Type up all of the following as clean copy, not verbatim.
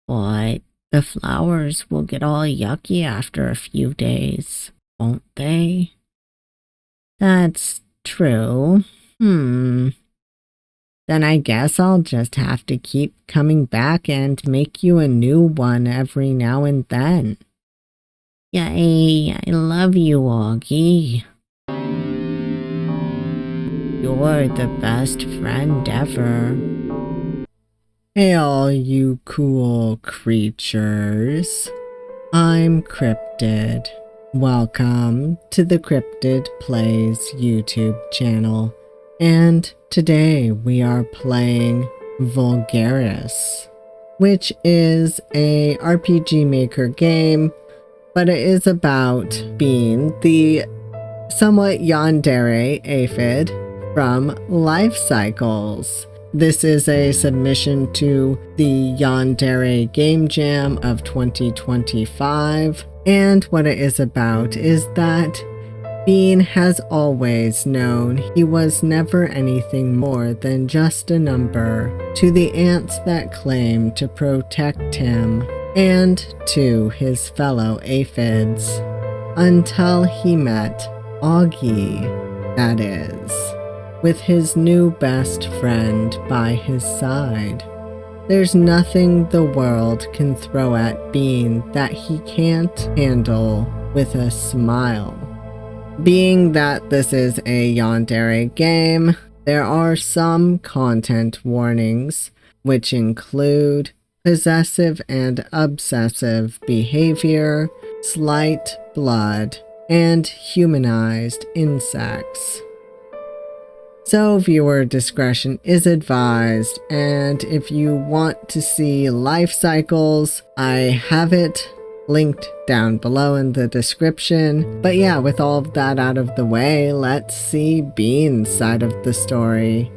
But the flowers will get all yucky after a few days, won't they? That's true. Then I guess I'll just have to keep coming back and make you a new one every now and then. Yay, I love you, Oggie. You're the best friend ever. Hey all you cool creatures. I'm Cryptid. Welcome to the CryptidPlays YouTube channel. And today we are playing Vulgaris, which is a RPG Maker game, but it is about being the somewhat yandere Aphid from Life Cycles. This is a submission to the Yandere Game Jam of 2025, and what it is about is that Bean has always known he was never anything more than just a number to the ants that claim to protect him and to his fellow aphids, until he met Oggie, that is, with his new best friend by his side. There's nothing the world can throw at Bean that he can't handle with a smile. Being that this is a yandere game, there are some content warnings, which include possessive and obsessive behavior, slight blood, and humanized insects. So viewer discretion is advised, and if you want to see Life Cycles, I have it linked down below in the description. But yeah, with all of that out of the way, let's see Bean's side of the story.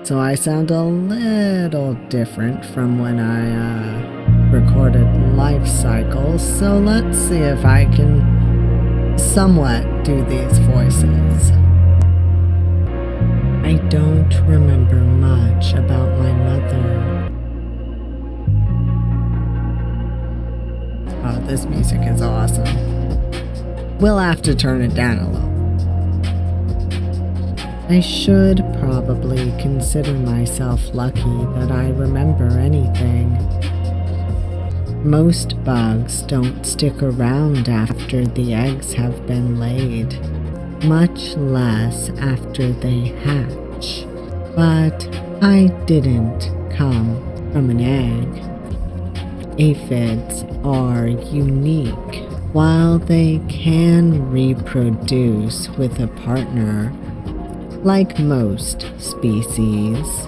So I sound a little different from when I recorded Life Cycles, so let's see if I can somewhat do these voices. I don't remember much about my mother. Oh, this music is awesome. We'll have to turn it down a little. I should probably consider myself lucky that I remember anything. Most bugs don't stick around after the eggs have been laid, much less after they hatch. But I didn't come from an egg. Aphids are unique. While they can reproduce with a partner, like most species,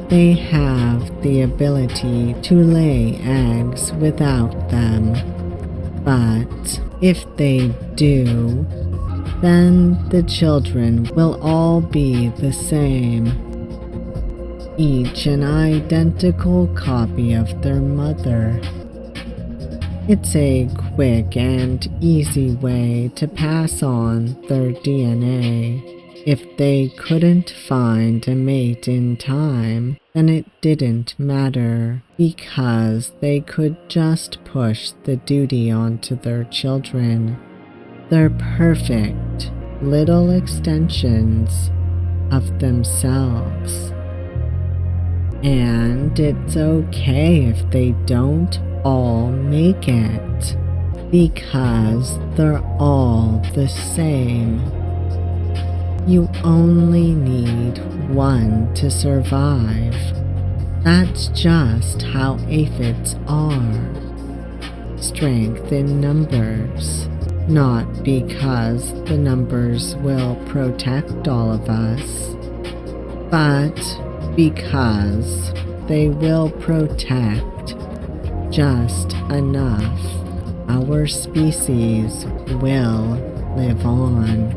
they have the ability to lay eggs without them. But if they do, then the children will all be the same, each an identical copy of their mother. It's a quick and easy way to pass on their DNA. If they couldn't find a mate in time, then it didn't matter, because they could just push the duty onto their children. They're perfect little extensions of themselves. And it's okay if they don't all make it, because they're all the same. You only need one to survive. That's just how aphids are. Strength in numbers, not because the numbers will protect all of us, but because they will protect just enough. Our species will live on.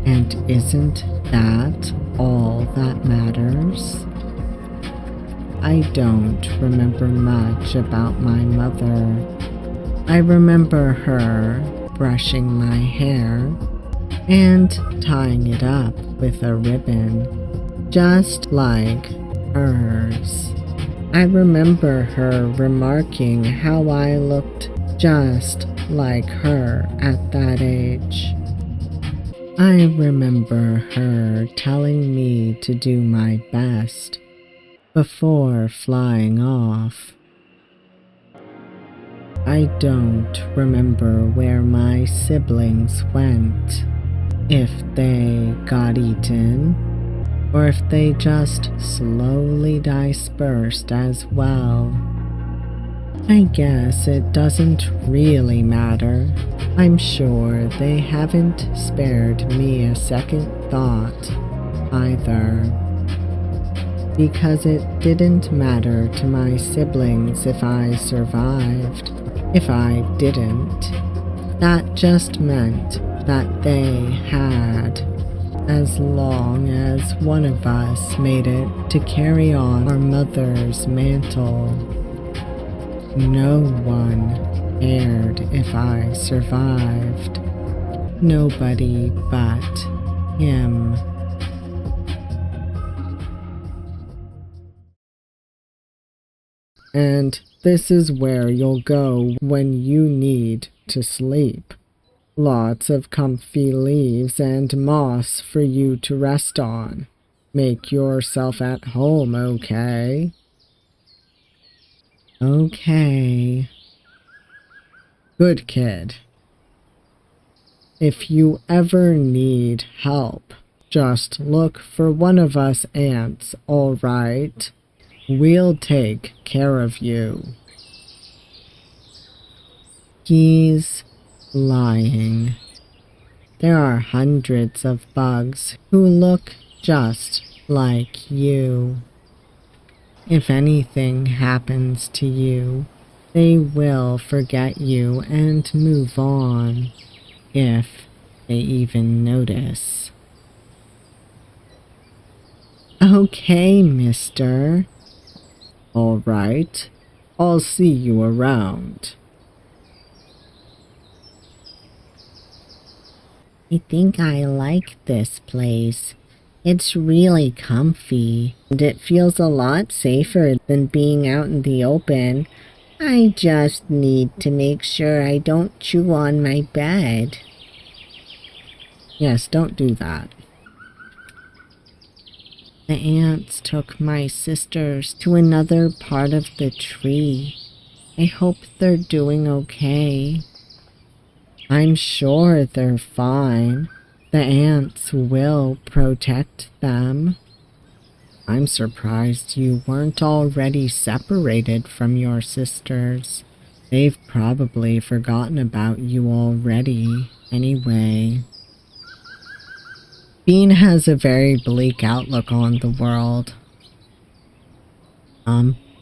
And isn't that all that matters? I don't remember much about my mother. I remember her brushing my hair and tying it up with a ribbon. just like hers. I remember her remarking how I looked just like her at that age. I remember her telling me to do my best before flying off. I don't remember where my siblings went, if they got eaten, or if they just slowly dispersed as well. I guess it doesn't really matter. I'm sure they haven't spared me a second thought either. Because it didn't matter to my siblings if I survived. If I didn't, that just meant that they had. As long as one of us made it to carry on our mother's mantle. No one cared if I survived. Nobody but him. And this is where you'll go when you need to sleep. Lots of comfy leaves and moss for you to rest on. Make yourself at home, okay? Okay. Good kid. If you ever need help, just look for one of us ants, alright? We'll take care of you. He's lying. There are hundreds of bugs who look just like you. If anything happens to you, they will forget you and move on, if they even notice. Okay, mister. All right, I'll see you around. I think I like this place. It's really comfy, and it feels a lot safer than being out in the open. I just need to make sure I don't chew on my bed. Yes, don't do that. The ants took my sisters to another part of the tree. I hope they're doing okay. I'm sure they're fine. The ants will protect them. I'm surprised you weren't already separated from your sisters. They've probably forgotten about you already, anyway. Bean has a very bleak outlook on the world.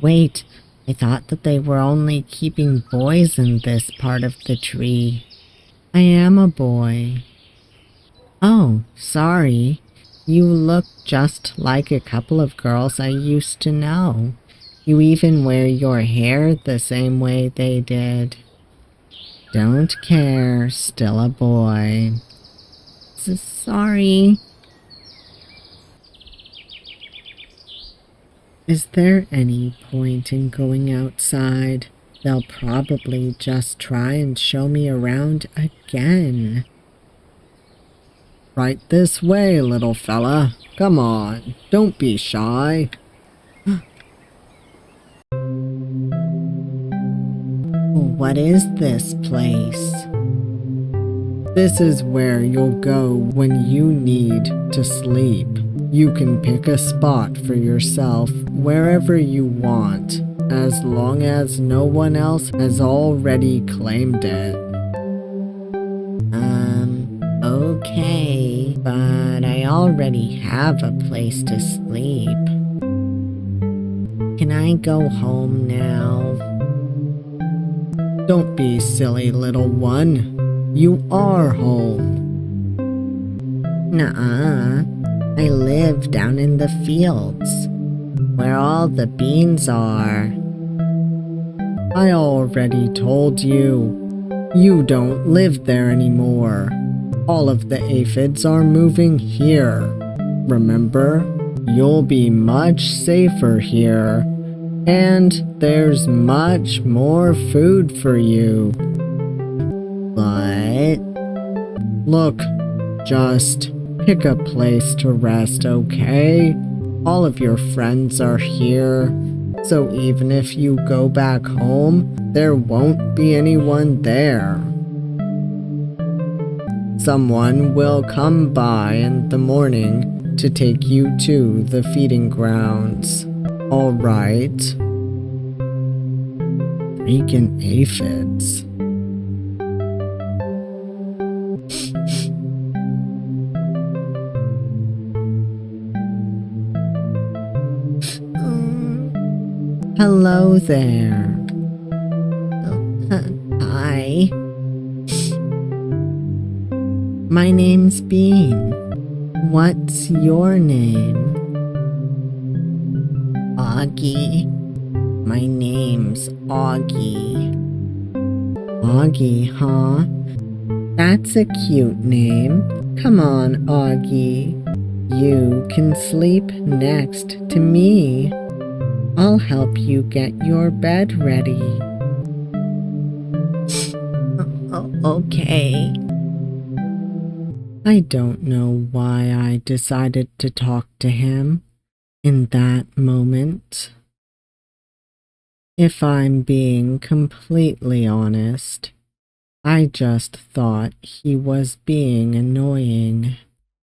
Wait. I thought that they were only keeping boys in this part of the tree. I am a boy. Oh, sorry. You look just like a couple of girls I used to know. You even wear your hair the same way they did. Don't care, still a boy. Sorry. Is there any point in going outside? They'll probably just try and show me around again. Right this way, little fella. Come on, don't be shy. What is this place? This is where you'll go when you need to sleep. You can pick a spot for yourself wherever you want, as long as no one else has already claimed it. Okay, but I already have a place to sleep. Can I go home now? Don't be silly, little one. You are home. Nuh-uh. I live down in the fields, where all the beans are. I already told you. You don't live there anymore. All of the aphids are moving here. Remember? you'll be much safer here, and there's much more food for you. But look, just pick a place to rest, okay? All of your friends are here, so even if you go back home, there won't be anyone there. Someone will come by in the morning to take you to the feeding grounds. Alright? Freaking aphids. Hello there. Hi. My name's Bean. What's your name? Oggie. My name's Oggie. Oggie, huh? That's a cute name. Come on, Oggie. You can sleep next to me. I'll help you get your bed ready. Okay. I don't know why I decided to talk to him in that moment. If I'm being completely honest, I just thought he was being annoying.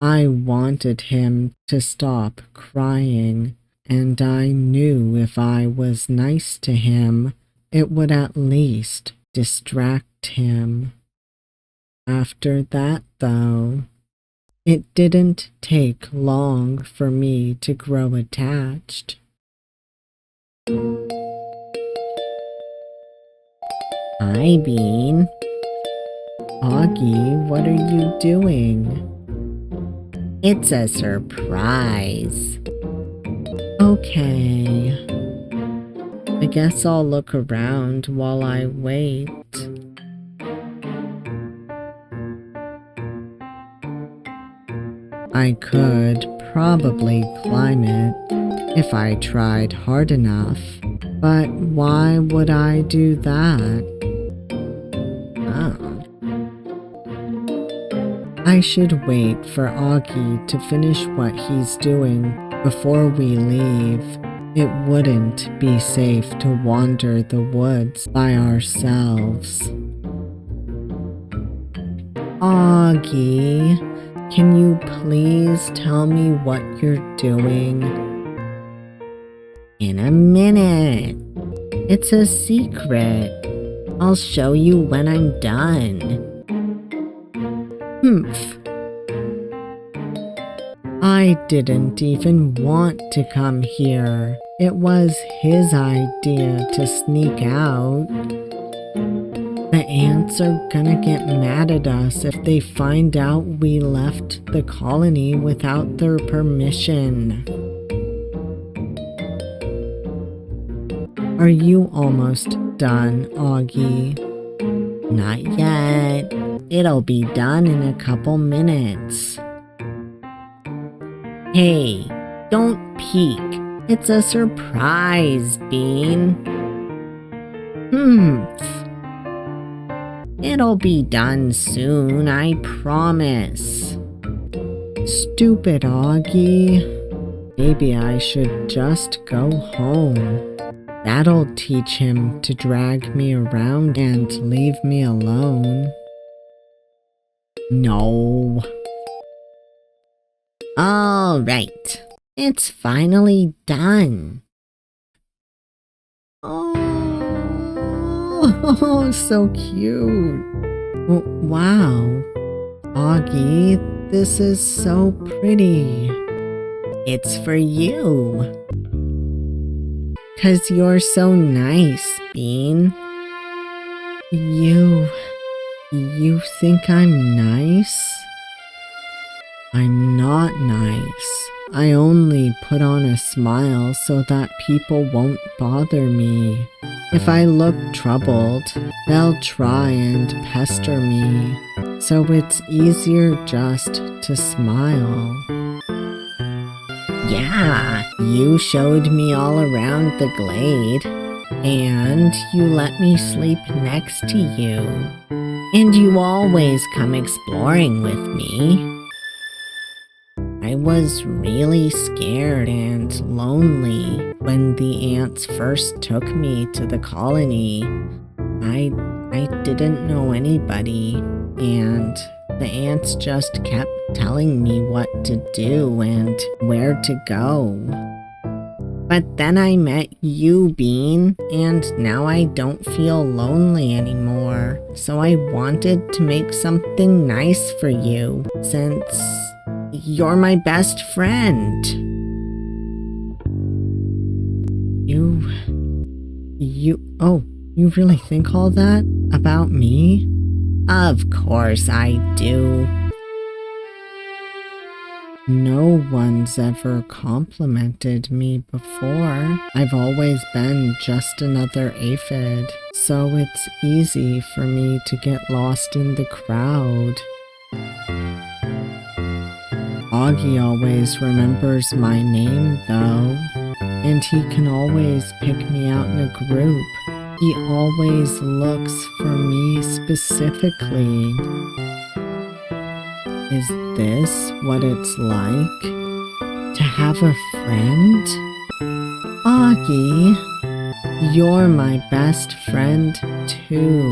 I wanted him to stop crying, and I knew if I was nice to him, it would at least distract him. After that, though, it didn't take long for me to grow attached. Hi, Bean. Oggie, what are you doing? It's a surprise. Okay. I guess I'll look around while I wait. I could probably climb it if I tried hard enough, but why would I do that? Oh. I should wait for Oggie to finish what he's doing before we leave. It wouldn't be safe to wander the woods by ourselves. Oggie, can you please tell me what you're doing? In a minute. It's a secret. I'll show you when I'm done. Humph. I didn't even want to come here. It was his idea to sneak out. The ants are gonna get mad at us if they find out we left the colony without their permission. Are you almost done, Oggie? Not yet. It'll be done in a couple minutes. Hey, don't peek. It's a surprise, Bean. It'll be done soon, I promise. Stupid Oggie. Maybe I should just go home. That'll teach him to drag me around and leave me alone. No. All right. It's finally done. Oh, so cute. Wow. Oggie, this is so pretty. It's for you. 'Cause you're so nice, Bean. You think I'm nice? I'm not nice. I only put on a smile so that people won't bother me. If I look troubled, they'll try and pester me. So it's easier just to smile. Yeah, you showed me all around the glade, and you let me sleep next to you, and you always come exploring with me. I was really scared and lonely when the ants first took me to the colony. I didn't know anybody, and the ants just kept telling me what to do and where to go. But then I met you, Bean, and now I don't feel lonely anymore. So I wanted to make something nice for you, since you're my best friend. You really think all that about me? Of course I do. No one's ever complimented me before. I've always been just another aphid, so it's easy for me to get lost in the crowd. Oggie always remembers my name, though, and he can always pick me out in a group. He always looks for me specifically. Is this what it's like to have a friend? Oggie, you're my best friend too.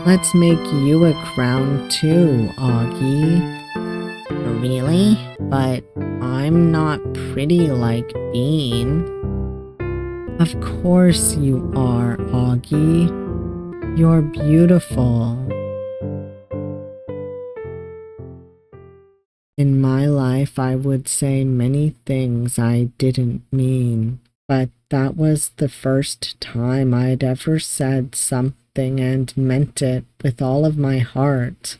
Let's make you a crown too, Oggie. Really? But I'm not pretty like Bean. Of course you are, Oggie. You're beautiful. In my life, I would say many things I didn't mean, but that was the first time I'd ever said something and meant it with all of my heart.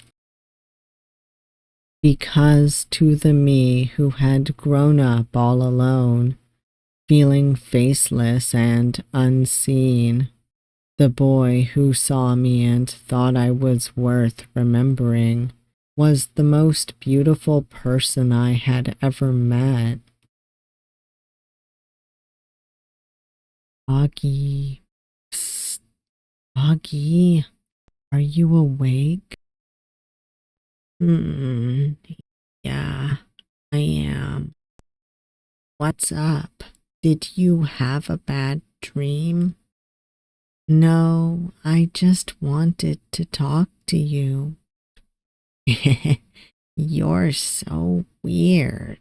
Because to the me who had grown up all alone, feeling faceless and unseen, the boy who saw me and thought I was worth remembering was the most beautiful person I had ever met. Oggie, psst, Oggie, are you awake? Yeah, I am. What's up? Did you have a bad dream? No, I just wanted to talk to you. You're so weird.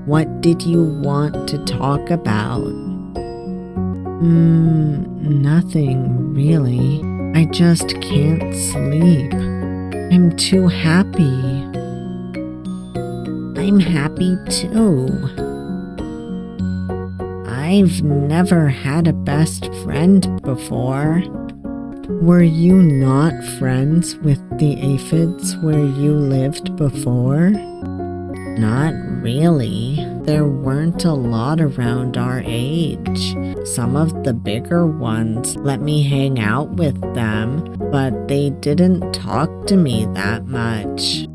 What did you want to talk about? Nothing really. I just can't sleep. I'm too happy. I'm happy too. I've never had a best friend before. Were you not friends with the aphids where you lived before? Not really. There weren't a lot around our age. Some of the bigger ones let me hang out with them, but they didn't talk to me that much.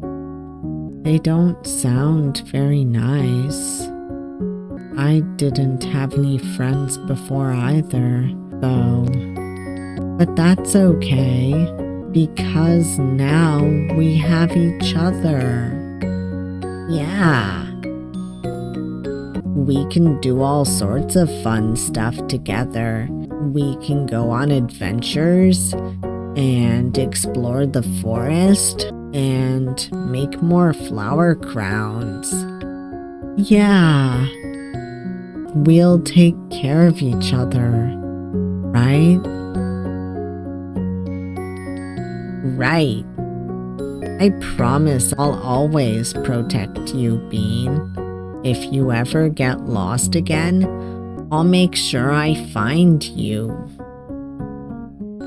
They don't sound very nice. I didn't have any friends before either, though. But that's okay, because now we have each other. Yeah. We can do all sorts of fun stuff together. We can go on adventures and explore the forest and make more flower crowns. Yeah. We'll take care of each other, right? Right. I promise I'll always protect you, Bean. If you ever get lost again, I'll make sure I find you.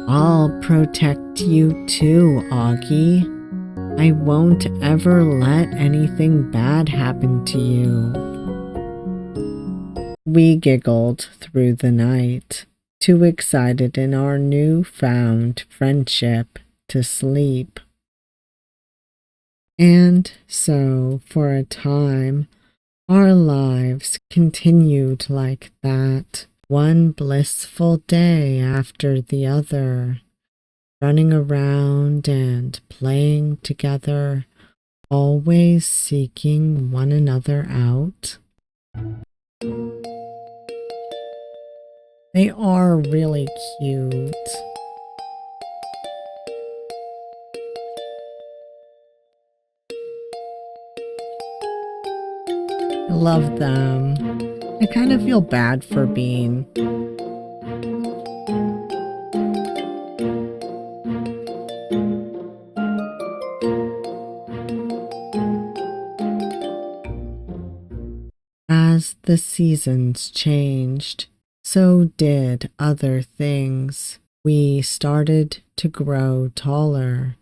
I'll protect you too, Oggie. I won't ever let anything bad happen to you. We giggled through the night, too excited in our newfound friendship to sleep. And so, for a time, our lives continued like that, one blissful day after the other, running around and playing together, always seeking one another out. They are really cute. I love them. I kind of feel bad for Bean. As the seasons changed, so did other things. We started to grow taller,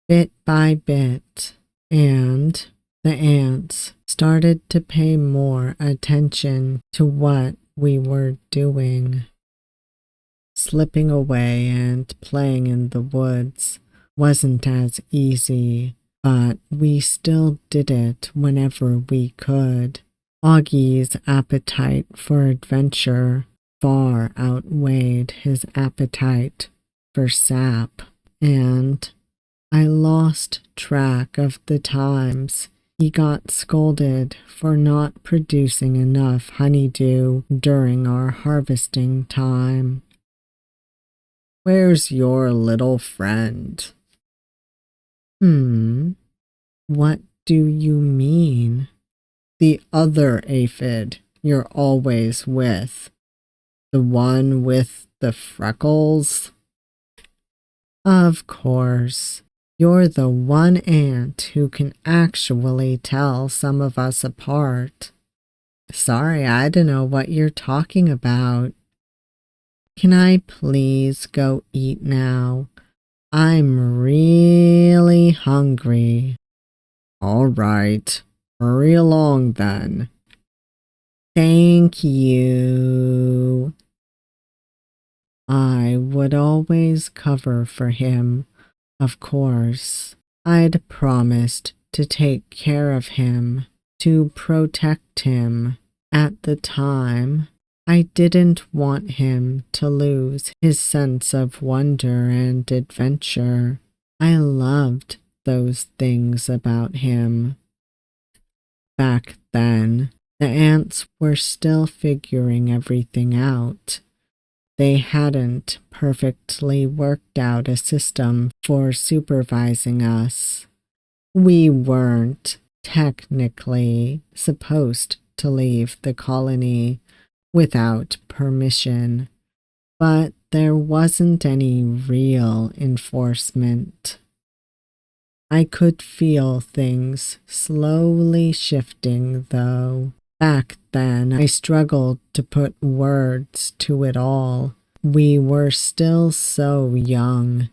bit by bit, and the ants started to pay more attention to what we were doing. Slipping away and playing in the woods wasn't as easy, but we still did it whenever we could. Oggie's appetite for adventure far outweighed his appetite for sap, and I lost track of the times he got scolded for not producing enough honeydew during our harvesting time. Where's your little friend? What do you mean? The other aphid you're always with. The one with the freckles? Of course. You're the one ant who can actually tell some of us apart. Sorry, I don't know what you're talking about. Can I please go eat now? I'm really hungry. All right. Hurry along then. Thank you. I would always cover for him, of course. I'd promised to take care of him, to protect him. At the time, I didn't want him to lose his sense of wonder and adventure. I loved those things about him. Back then, the ants were still figuring everything out. They hadn't perfectly worked out a system for supervising us. We weren't technically supposed to leave the colony without permission, but there wasn't any real enforcement. I could feel things slowly shifting, though. Back then, I struggled to put words to it all. We were still so young,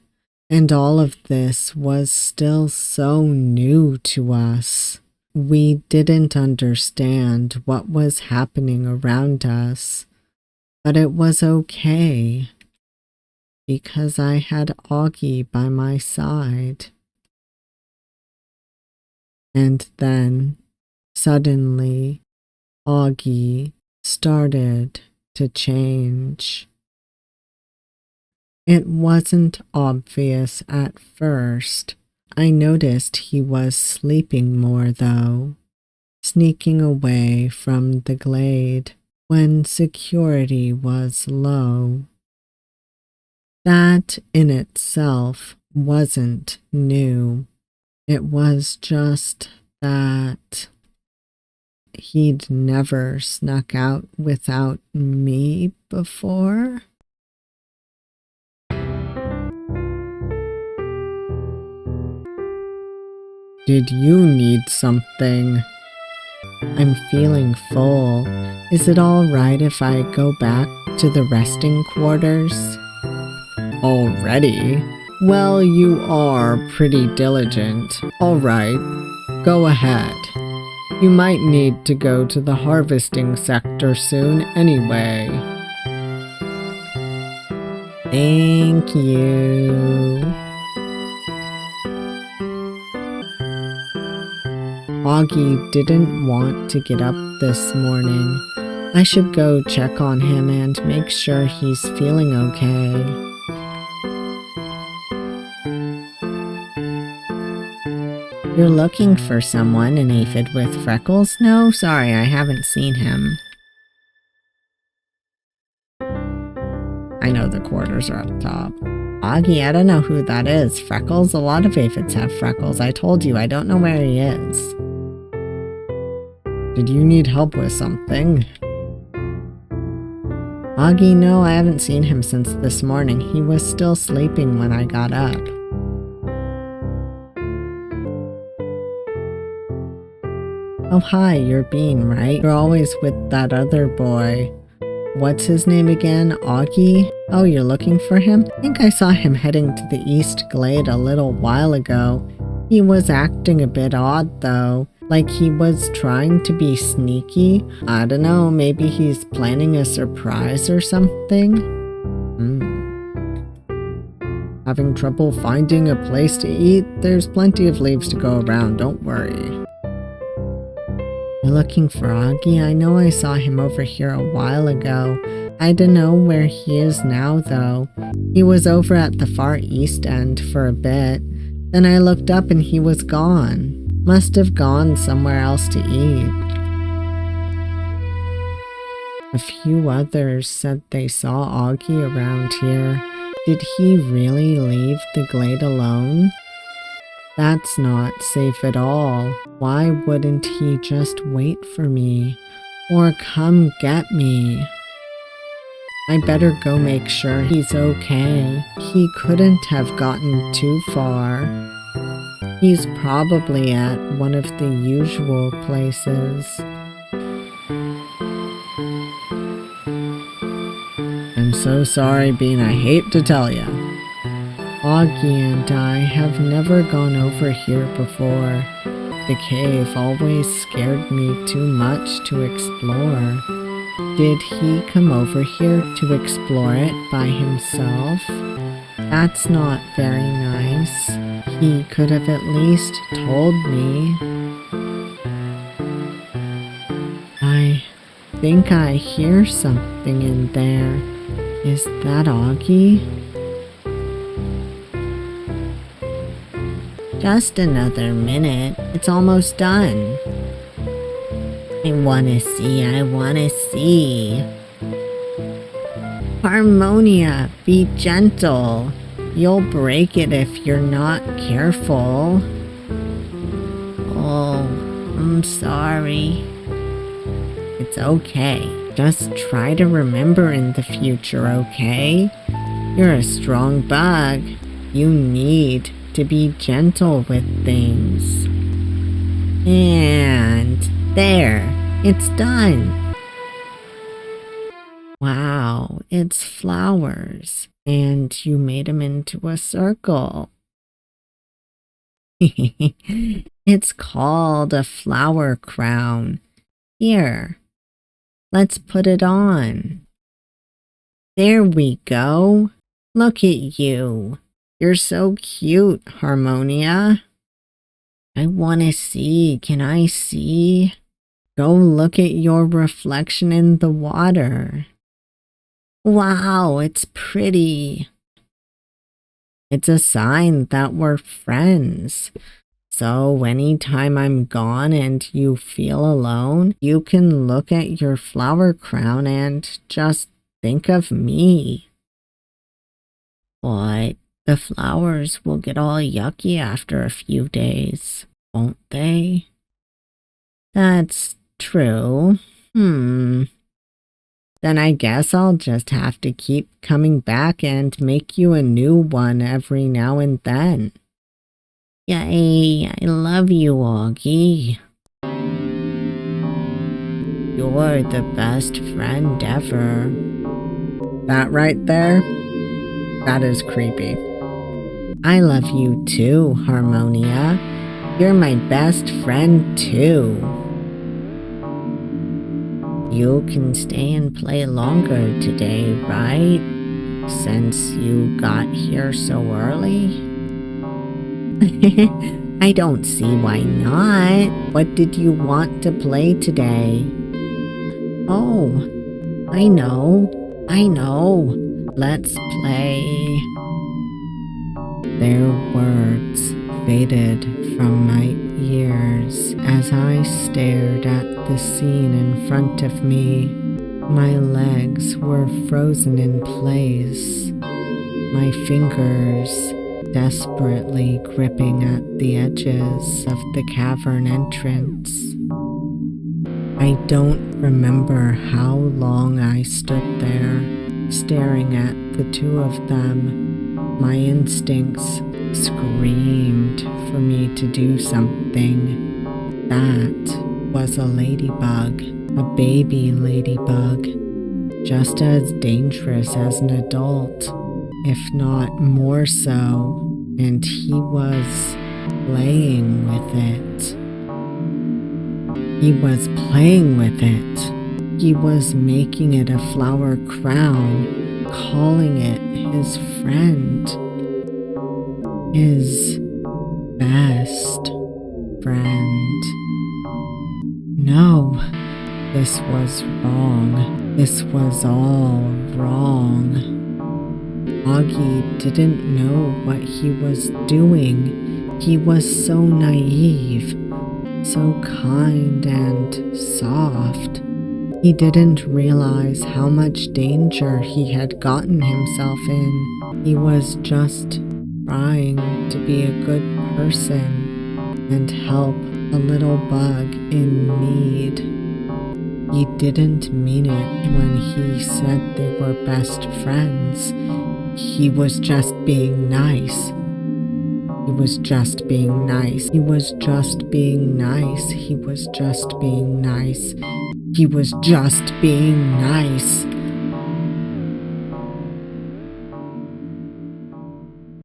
and all of this was still so new to us. We didn't understand what was happening around us, but it was okay, because I had Oggie by my side. And then, suddenly, Oggie started to change. It wasn't obvious at first. I noticed he was sleeping more, though, sneaking away from the glade when security was low. That in itself wasn't new. It was just that he'd never snuck out without me before. Did you need something? I'm feeling full. Is it all right if I go back to the resting quarters? Already? Well, you are pretty diligent. All right, go ahead. You might need to go to the harvesting sector soon anyway. Thank you. Oggie didn't want to get up this morning. I should go check on him and make sure he's feeling okay. You're looking for someone, an aphid with freckles? No, sorry, I haven't seen him. I know the quarters are up top. Oggie, I don't know who that is. Freckles? A lot of aphids have freckles. I told you, I don't know where he is. Did you need help with something? Oggie, no, I haven't seen him since this morning. He was still sleeping when I got up. Oh hi, you're Bean, right? You're always with that other boy. What's his name again? Oggie? Oh, you're looking for him? I think I saw him heading to the East Glade a little while ago. He was acting a bit odd though, like he was trying to be sneaky. I don't know, maybe he's planning a surprise or something? Having trouble finding a place to eat? There's plenty of leaves to go around, don't worry. You're looking for Oggie? I know I saw him over here a while ago. I don't know where he is now though. He was over at the far east end for a bit. Then I looked up and he was gone. Must have gone somewhere else to eat. A few others said they saw Oggie around here. Did he really leave the glade alone? That's not safe at all. Why wouldn't he just wait for me? Or come get me? I better go make sure he's okay. He couldn't have gotten too far. He's probably at one of the usual places. I'm so sorry, Bean. I hate to tell you. Oggie and I have never gone over here before. The cave always scared me too much to explore. Did he come over here to explore it by himself? That's not very nice. He could have at least told me. I think I hear something in there. Is that Oggie? Just another minute. It's almost done. I wanna see. Harmonia, be gentle. You'll break it if you're not careful. Oh, I'm sorry. It's okay. Just try to remember in the future, okay? You're a strong bug. You need to be gentle with things. And there, it's done. Wow, it's flowers. And you made them into a circle. It's called a flower crown. Here, let's put it on. There we go. Look at you. You're so cute, Harmonia. I want to see. Can I see? Go look at your reflection in the water. Wow, it's pretty. It's a sign that we're friends. So anytime I'm gone and you feel alone, you can look at your flower crown and just think of me. But the flowers will get all yucky after a few days, won't they? That's true. Then I guess I'll just have to keep coming back and make you a new one every now and then. Yay, I love you, Oggie. You're the best friend ever. That right there? That is creepy. I love you too, Harmonia. You're my best friend too. You can stay and play longer today, right? Since you got here so early? I don't see why not. What did you want to play today? Oh, I know. Let's play. Their words faded from my ears as I stared at the scene in front of me. My legs were frozen in place, my fingers desperately gripping at the edges of the cavern entrance. I don't remember how long I stood there, staring at the two of them. My instincts screamed for me to do something. That was a ladybug, a baby ladybug, just as dangerous as an adult, if not more so, and he was playing with it. He was playing with it. He was making it a flower crown, calling it his friend. His best friend. No, this was wrong. This was all wrong. Oggie didn't know what he was doing. He was so naive, so kind and soft. He didn't realize how much danger he had gotten himself in. He was just trying to be a good person and help a little bug in need. He didn't mean it when he said they were best friends. He was just being nice. He was just being nice. He was just being nice. He was just being nice. He was just being nice.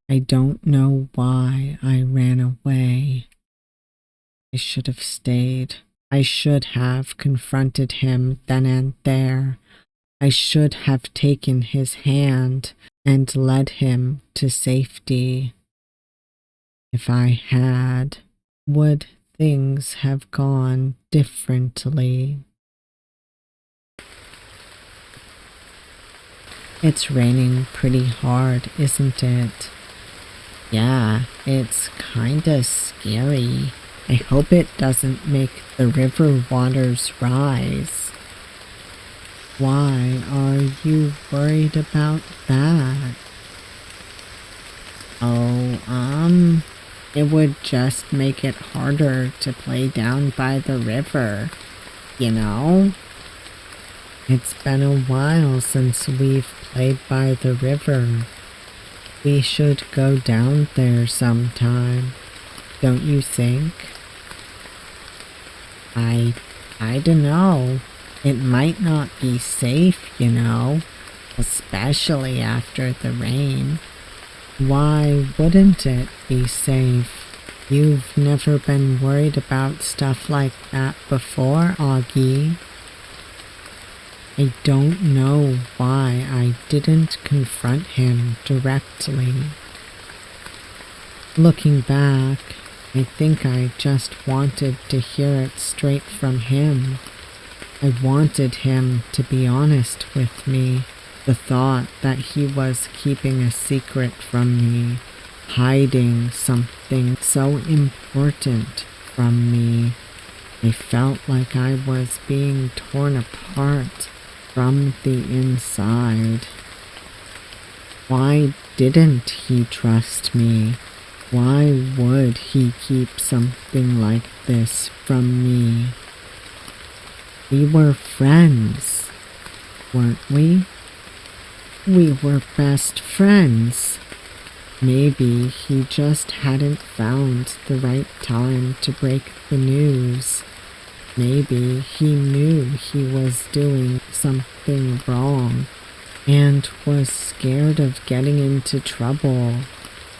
I don't know why I ran away. I should have stayed. I should have confronted him then and there. I should have taken his hand and led him to safety. If I had, would things have gone differently? It's raining pretty hard, isn't it? Yeah, it's kinda scary. I hope it doesn't make the river waters rise. Why are you worried about that? Oh, it would just make it harder to play down by the river, you know? It's been a while since we've played by the river. We should go down there sometime, don't you think? I don't know. It might not be safe, you know, especially after the rain. Why wouldn't it be safe? You've never been worried about stuff like that before, Oggie. I don't know why I didn't confront him directly. Looking back, I think I just wanted to hear it straight from him. I wanted him to be honest with me. The thought that he was keeping a secret from me, hiding something so important from me. I felt like I was being torn apart from the inside. Why didn't he trust me? Why would he keep something like this from me? We were friends, weren't we? We were best friends. Maybe he just hadn't found the right time to break the news. Maybe he knew he was doing something wrong and was scared of getting into trouble.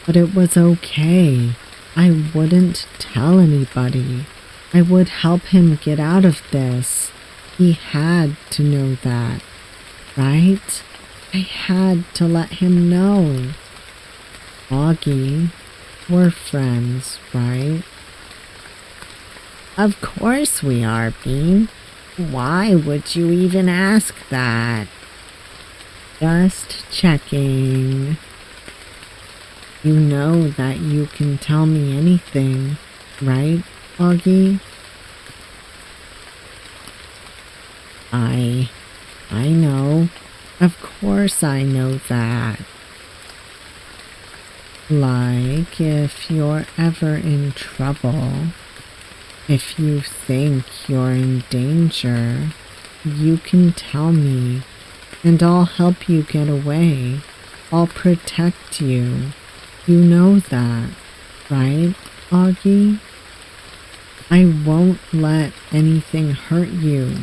But it was okay. I wouldn't tell anybody. I would help him get out of this. He had to know that, right? I had to let him know. Oggie, we're friends, right? Of course we are, Bean. Why would you even ask that? Just checking. You know that you can tell me anything, right, Oggie? I know. Of course I know that. Like, if you're ever in trouble, if you think you're in danger, you can tell me, and I'll help you get away. I'll protect you. You know that, right, Oggie? I won't let anything hurt you,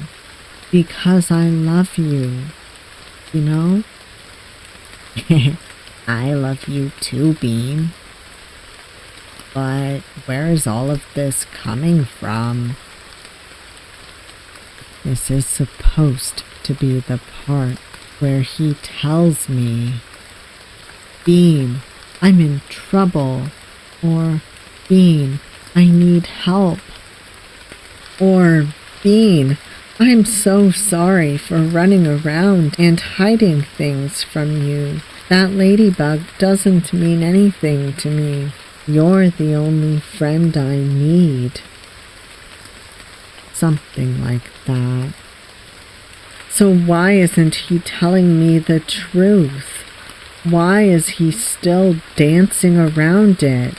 because I love you, you know? I love you too, Bean. But where is all of this coming from? This is supposed to be the part where he tells me, Bean, I'm in trouble, or Bean, I need help, or Bean, I'm so sorry for running around and hiding things from you. That ladybug doesn't mean anything to me. You're the only friend I need. Something like that. So why isn't he telling me the truth? Why is he still dancing around it?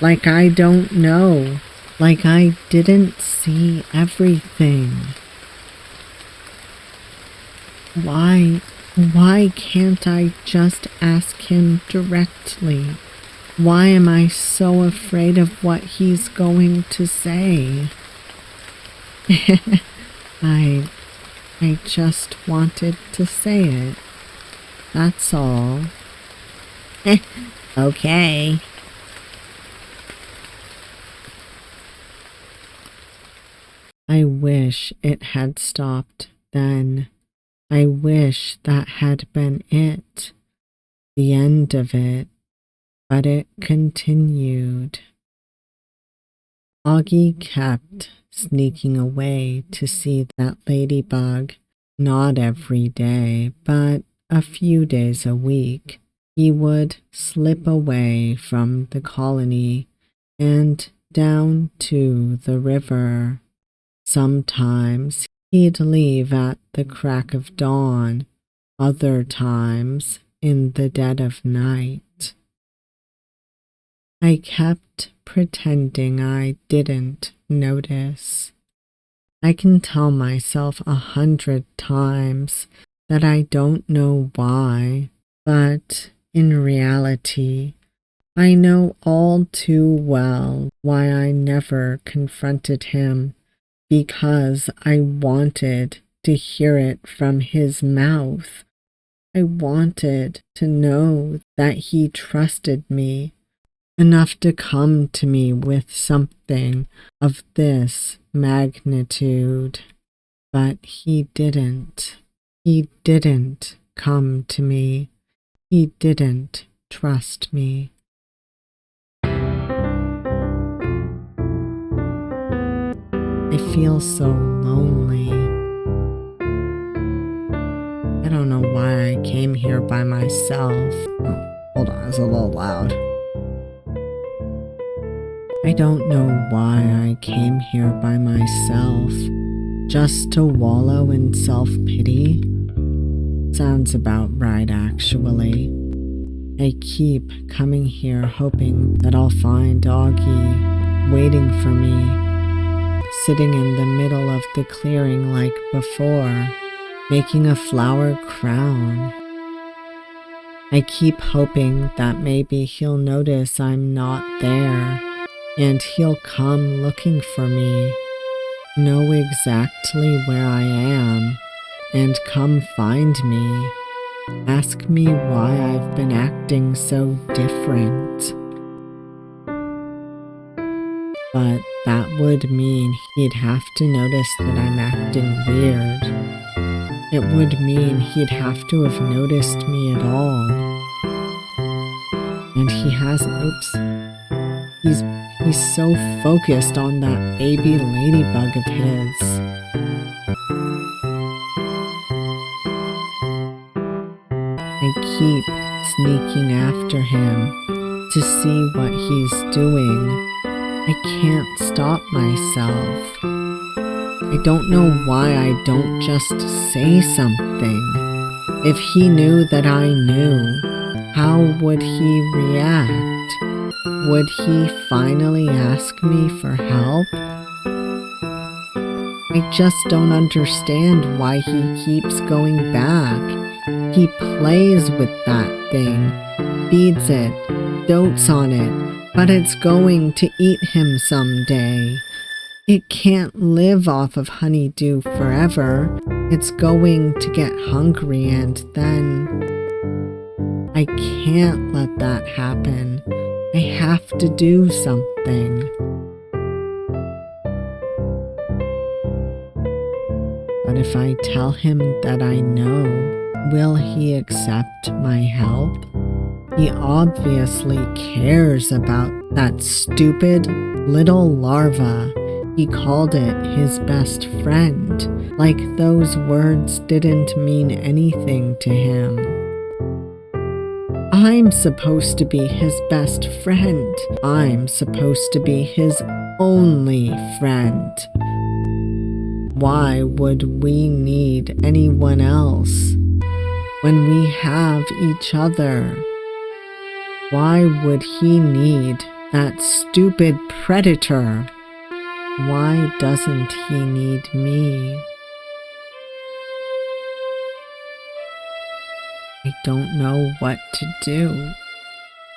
Like I don't know. Like I didn't see everything. Why can't I just ask him directly? Why am I so afraid of what he's going to say? I just wanted to say it. That's all. Okay. I wish it had stopped then. I wish that had been it. The end of it. But it continued. Oggie kept sneaking away to see that ladybug. Not every day, but a few days a week. He would slip away from the colony and down to the river. Sometimes he'd leave at the crack of dawn, other times in the dead of night. I kept pretending I didn't notice. I can tell myself 100 times that I don't know why, but in reality, I know all too well why I never confronted him, because I wanted to hear it from his mouth. I wanted to know that he trusted me enough to come to me with something of this magnitude. But he didn't. He didn't come to me. He didn't trust me. I feel so lonely. I don't know why I came here by myself. Oh, hold on, it's a little loud. I don't know why I came here by myself. Just to wallow in self-pity? Sounds about right, actually. I keep coming here hoping that I'll find Oggie waiting for me, sitting in the middle of the clearing like before, making a flower crown. I keep hoping that maybe he'll notice I'm not there, and he'll come looking for me, know exactly where I am, and come find me, ask me why I've been acting so different. But that would mean he'd have to notice that I'm acting weird. It would mean he'd have to have noticed me at all. And he hasn't. Oops. He's so focused on that baby ladybug of his. I keep sneaking after him to see what he's doing. I can't stop myself. I don't know why I don't just say something. If he knew that I knew, how would he react? Would he finally ask me for help? I just don't understand why he keeps going back. He plays with that thing, feeds it, dotes on it, but it's going to eat him someday. It can't live off of honeydew forever. It's going to get hungry and then... I can't let that happen. I have to do something. But if I tell him that I know, will he accept my help? He obviously cares about that stupid little larva. He called it his best friend, like those words didn't mean anything to him. I'm supposed to be his best friend. I'm supposed to be his only friend. Why would we need anyone else when we have each other? Why would he need that stupid predator? Why doesn't he need me? I don't know what to do.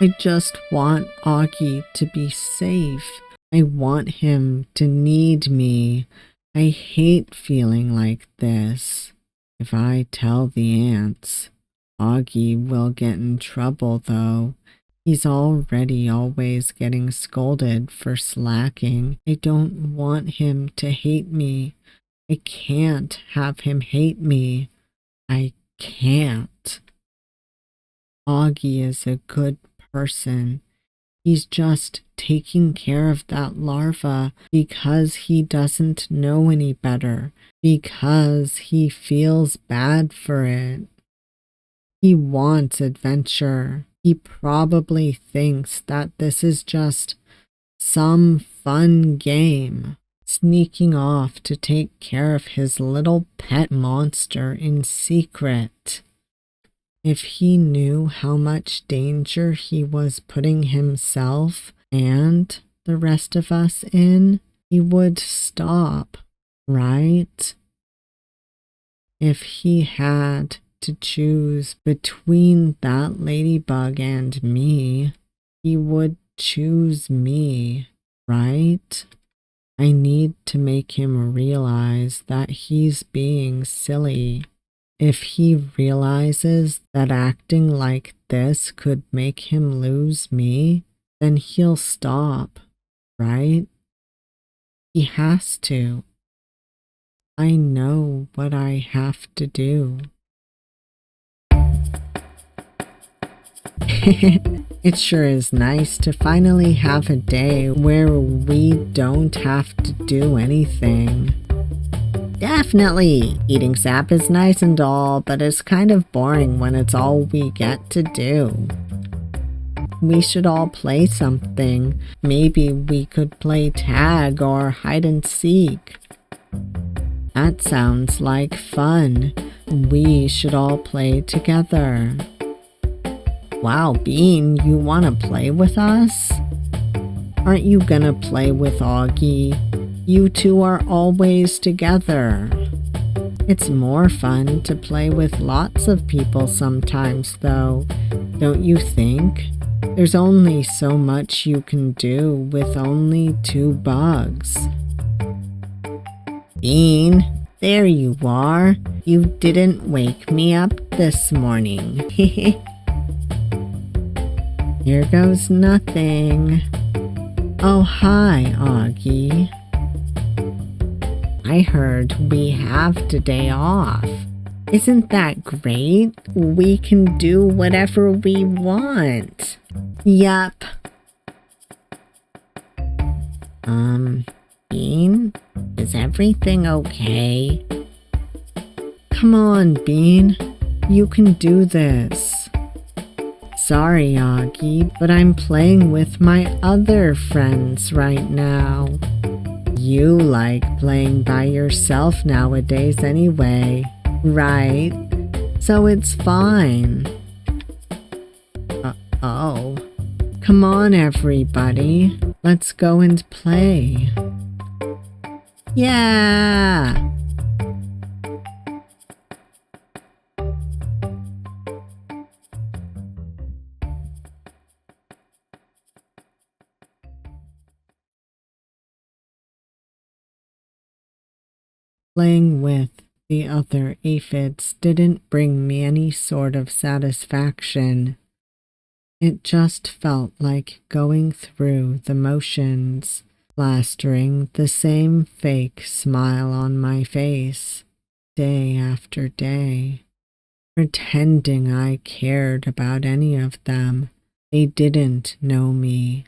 I just want Oggie to be safe. I want him to need me. I hate feeling like this. If I tell the ants, Oggie will get in trouble though. He's already always getting scolded for slacking. I don't want him to hate me. I can't have him hate me. I can't. Oggie is a good person. He's just taking care of that larva because he doesn't know any better, because he feels bad for it. He wants adventure. He probably thinks that this is just some fun game, sneaking off to take care of his little pet monster in secret. If he knew how much danger he was putting himself and the rest of us in, he would stop, right? If he had to choose between that ladybug and me, he would choose me, right? I need to make him realize that he's being silly. If he realizes that acting like this could make him lose me, then he'll stop, right? He has to. I know what I have to do. It sure is nice to finally have a day where we don't have to do anything. Definitely, eating sap is nice and all, but it's kind of boring when it's all we get to do. We should all play something. Maybe we could play tag or hide and seek. That sounds like fun. We should all play together. Wow, Bean, you want to play with us? Aren't you gonna play with Oggie? You two are always together. It's more fun to play with lots of people sometimes, though, don't you think? There's only so much you can do with only 2 bugs. Bean, there you are. You didn't wake me up this morning. Here goes nothing. Oh, hi, Oggie. I heard we have today off. Isn't that great? We can do whatever we want. Yup. Bean? Is everything okay? Come on, Bean. You can do this. Sorry, Oggie, but I'm playing with my other friends right now. You like playing by yourself nowadays anyway, right? So it's fine. Oh. Come on, everybody. Let's go and play. Yeah! Playing with the other aphids didn't bring me any sort of satisfaction. It just felt like going through the motions, plastering the same fake smile on my face, day after day, pretending I cared about any of them. They didn't know me.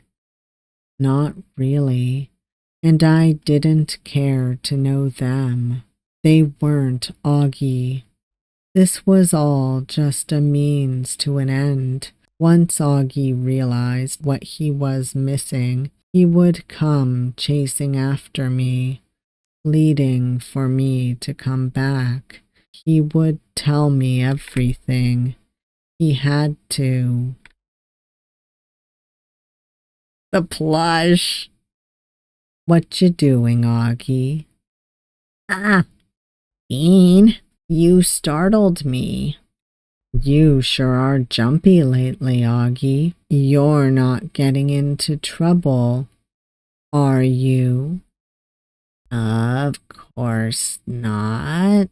Not really. And I didn't care to know them. They weren't Oggie. This was all just a means to an end. Once Oggie realized what he was missing, he would come chasing after me, pleading for me to come back. He would tell me everything. He had to. The plush! What you doing, Oggie? Ah, Bean, you startled me. You sure are jumpy lately, Oggie. You're not getting into trouble, are you? Of course not.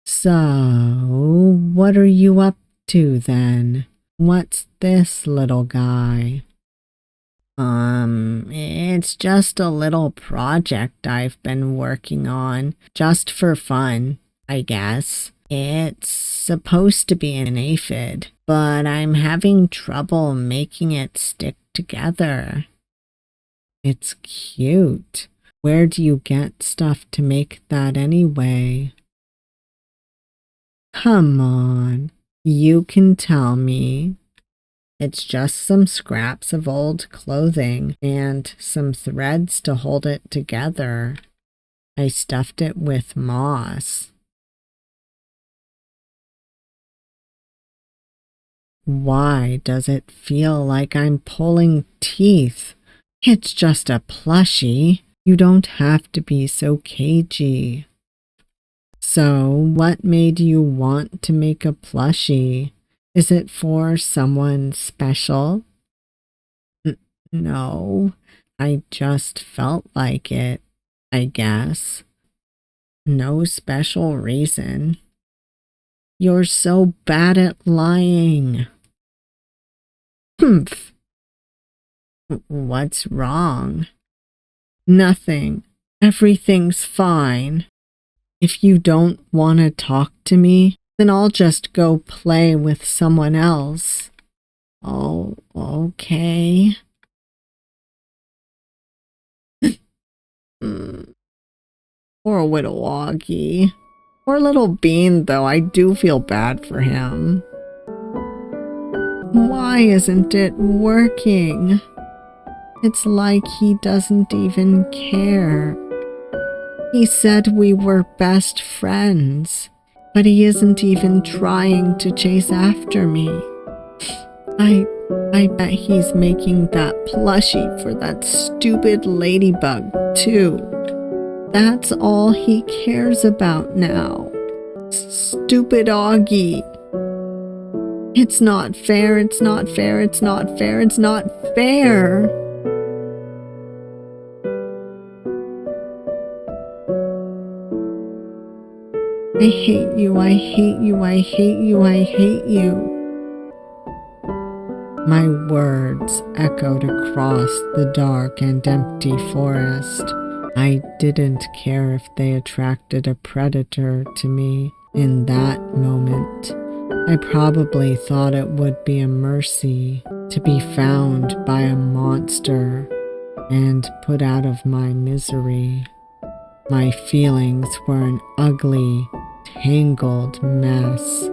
So, what are you up to then? What's this little guy? It's just a little project I've been working on, just for fun, I guess. It's supposed to be an aphid, but I'm having trouble making it stick together. It's cute. Where do you get stuff to make that anyway? Come on, you can tell me. It's just some scraps of old clothing and some threads to hold it together. I stuffed it with moss. Why does it feel like I'm pulling teeth? It's just a plushie. You don't have to be so cagey. So, what made you want to make a plushie? Is it for someone special? No, I just felt like it, I guess. No special reason. You're so bad at lying. Humph. What's wrong? Nothing. Everything's fine. If you don't want to talk to me, then I'll just go play with someone else. Oh, okay. Poor little Oggie. Poor little Bean, though. I do feel bad for him. Why isn't it working? It's like he doesn't even care. He said we were best friends, but he isn't even trying to chase after me. I bet he's making that plushie for that stupid ladybug, too. That's all he cares about now. Stupid Oggie. It's not fair, it's not fair, it's not fair, it's not fair. I hate you, I hate you, I hate you, I hate you. My words echoed across the dark and empty forest. I didn't care if they attracted a predator to me in that moment. I probably thought it would be a mercy to be found by a monster. and put out of my misery. My feelings were an ugly, tangled mess,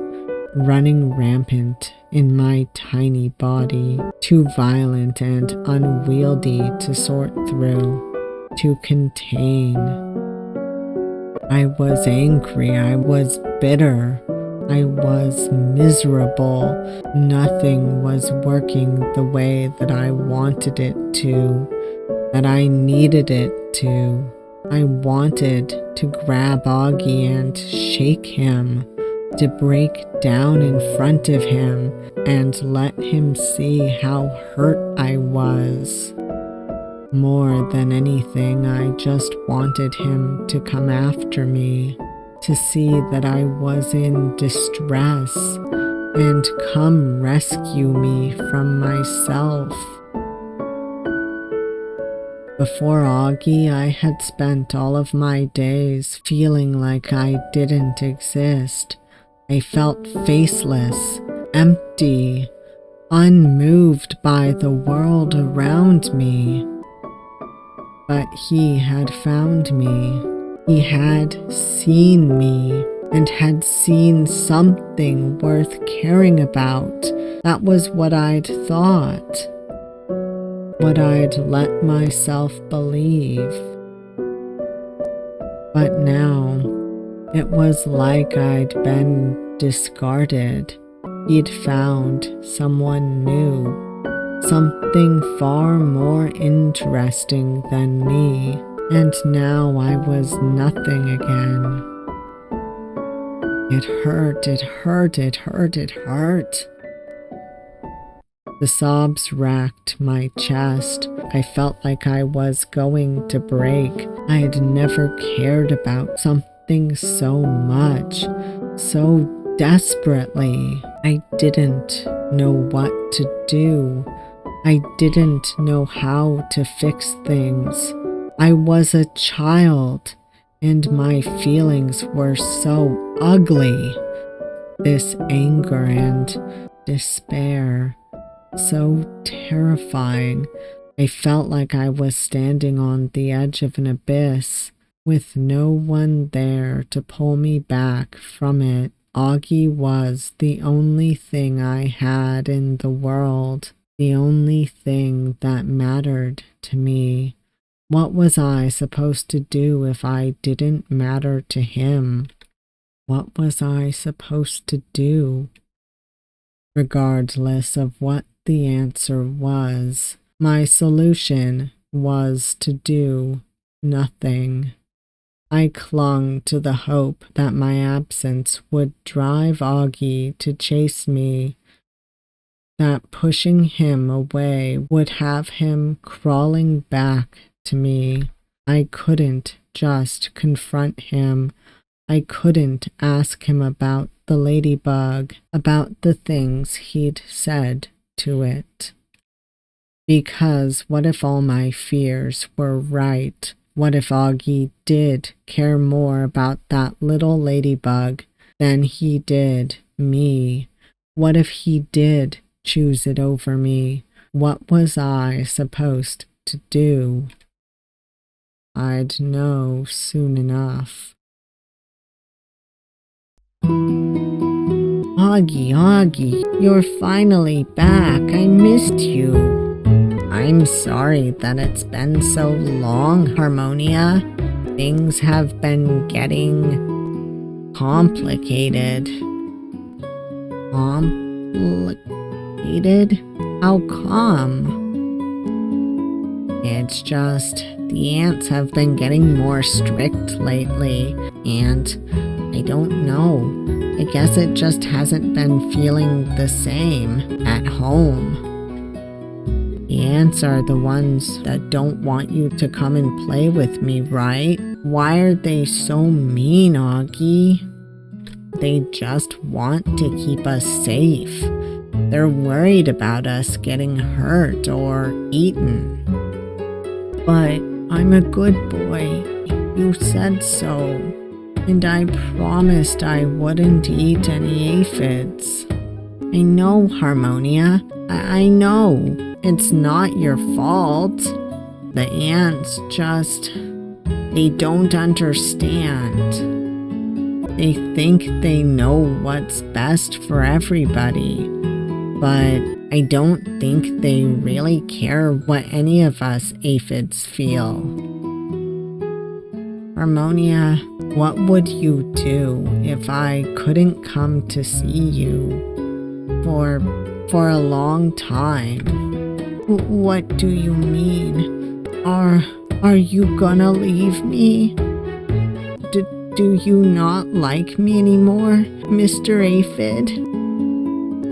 running rampant in my tiny body, too violent and unwieldy to sort through, to contain. I was angry, I was bitter, I was miserable. Nothing was working the way that I wanted it to, that I needed it to. I wanted to grab Oggie and shake him, to break down in front of him and let him see how hurt I was. More than anything, I just wanted him to come after me, to see that I was in distress and come rescue me from myself. Before Oggie, I had spent all of my days feeling like I didn't exist. I felt faceless, empty, unmoved by the world around me. But he had found me. He had seen me and had seen something worth caring about. That was what I'd thought. What I'd let myself believe. But now, it was like I'd been discarded. He'd found someone new, something far more interesting than me, and now I was nothing again. It hurt, it hurt, it hurt, it hurt. The sobs racked my chest. I felt like I was going to break. I had never cared about something so much, so desperately. I didn't know what to do. I didn't know how to fix things. I was a child, and my feelings were so ugly. This anger and despair. So terrifying. I felt like I was standing on the edge of an abyss, with no one there to pull me back from it. Oggie was the only thing I had in the world, the only thing that mattered to me. What was I supposed to do if I didn't matter to him? What was I supposed to do? Regardless of what the answer was, my solution was to do nothing. I clung to the hope that my absence would drive Oggie to chase me, that pushing him away would have him crawling back to me. I couldn't just confront him. I couldn't ask him about the ladybug, about the things he'd said to it. Because what if all my fears were right? What if Oggie did care more about that little ladybug than he did me? What if he did choose it over me? What was I supposed to do? I'd know soon enough. Oggie, you're finally back. I missed you. I'm sorry that it's been so long, Harmonia. Things have been getting complicated. Complicated? How come? It's just the ants have been getting more strict lately, and I don't know. I guess it just hasn't been feeling the same at home. The ants are the ones that don't want you to come and play with me, right? Why are they so mean, Oggie? They just want to keep us safe. They're worried about us getting hurt or eaten. But I'm a good boy. You said so. And I promised I wouldn't eat any aphids. I know, Harmonia. I know. It's not your fault. The ants just... they don't understand. They think they know what's best for everybody, but I don't think they really care what any of us aphids feel. Harmonia, what would you do if I couldn't come to see you for a long time? What do you mean? Are you gonna leave me? Do you not like me anymore, Mr. Aphid?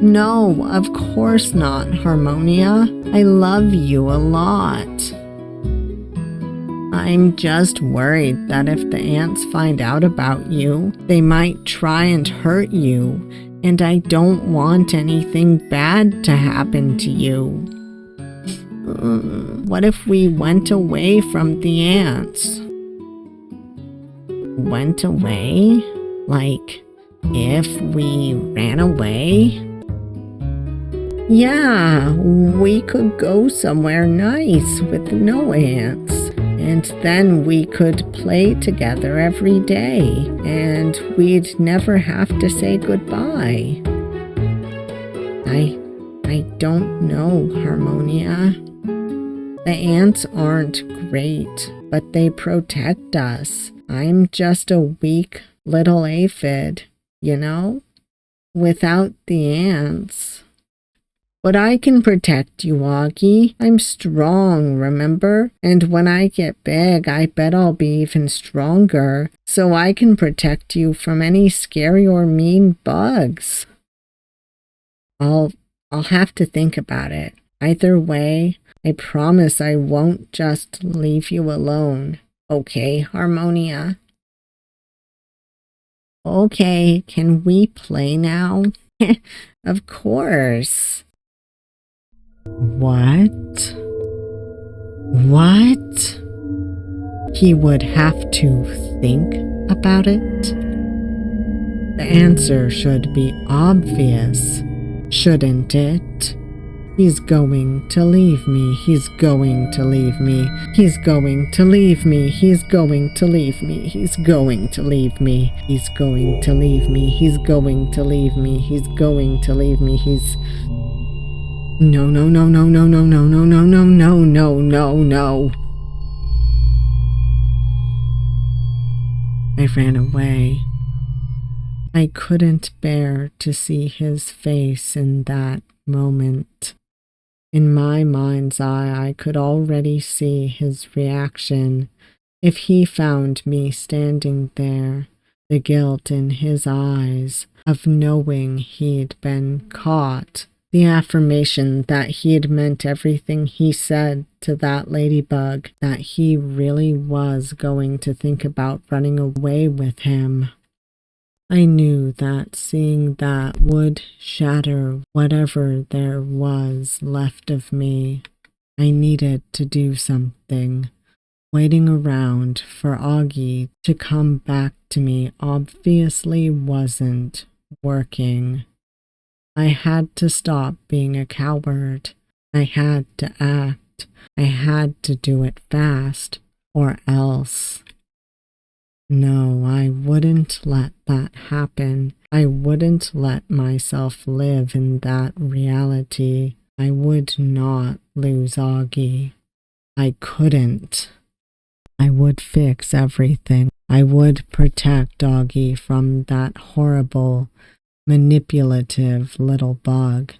No, of course not, Harmonia. I love you a lot. I'm just worried that if the ants find out about you, they might try and hurt you, and I don't want anything bad to happen to you. What if we went away from the ants? Went away? Like, if we ran away? Yeah, we could go somewhere nice with no ants. And then we could play together every day, and we'd never have to say goodbye. I don't know, Harmonia. The ants aren't great, but they protect us. I'm just a weak little aphid, you know? Without the ants. But I can protect you, Oggie. I'm strong, remember? And when I get big, I bet I'll be even stronger, so I can protect you from any scary or mean bugs. I'll have to think about it. Either way, I promise I won't just leave you alone. Okay, Harmonia? Okay, can we play now? Of course. What? What? He would have to think about it? The answer should be obvious, shouldn't it? He's going to leave me, he's going to leave me, he's going to leave me, he's going to leave me, he's going to leave me, he's going to leave me, he's going to leave me, he's going to leave me, he's... No, no, no, no, no, no, no, no, no, no, no, no, no, no. I ran away. I couldn't bear to see his face in that moment. In my mind's eye, I could already see his reaction if he found me standing there, the guilt in his eyes of knowing he'd been caught. The affirmation that he'd meant everything he said to that ladybug, that he really was going to think about running away with him. I knew that seeing that would shatter whatever there was left of me. I needed to do something. Waiting around for Oggie to come back to me obviously wasn't working. I had to stop being a coward. I had to act. I had to do it fast, or else. No, I wouldn't let that happen. I wouldn't let myself live in that reality. I would not lose Oggie. I couldn't. I would fix everything. I would protect Oggie from that horrible, manipulative little bug,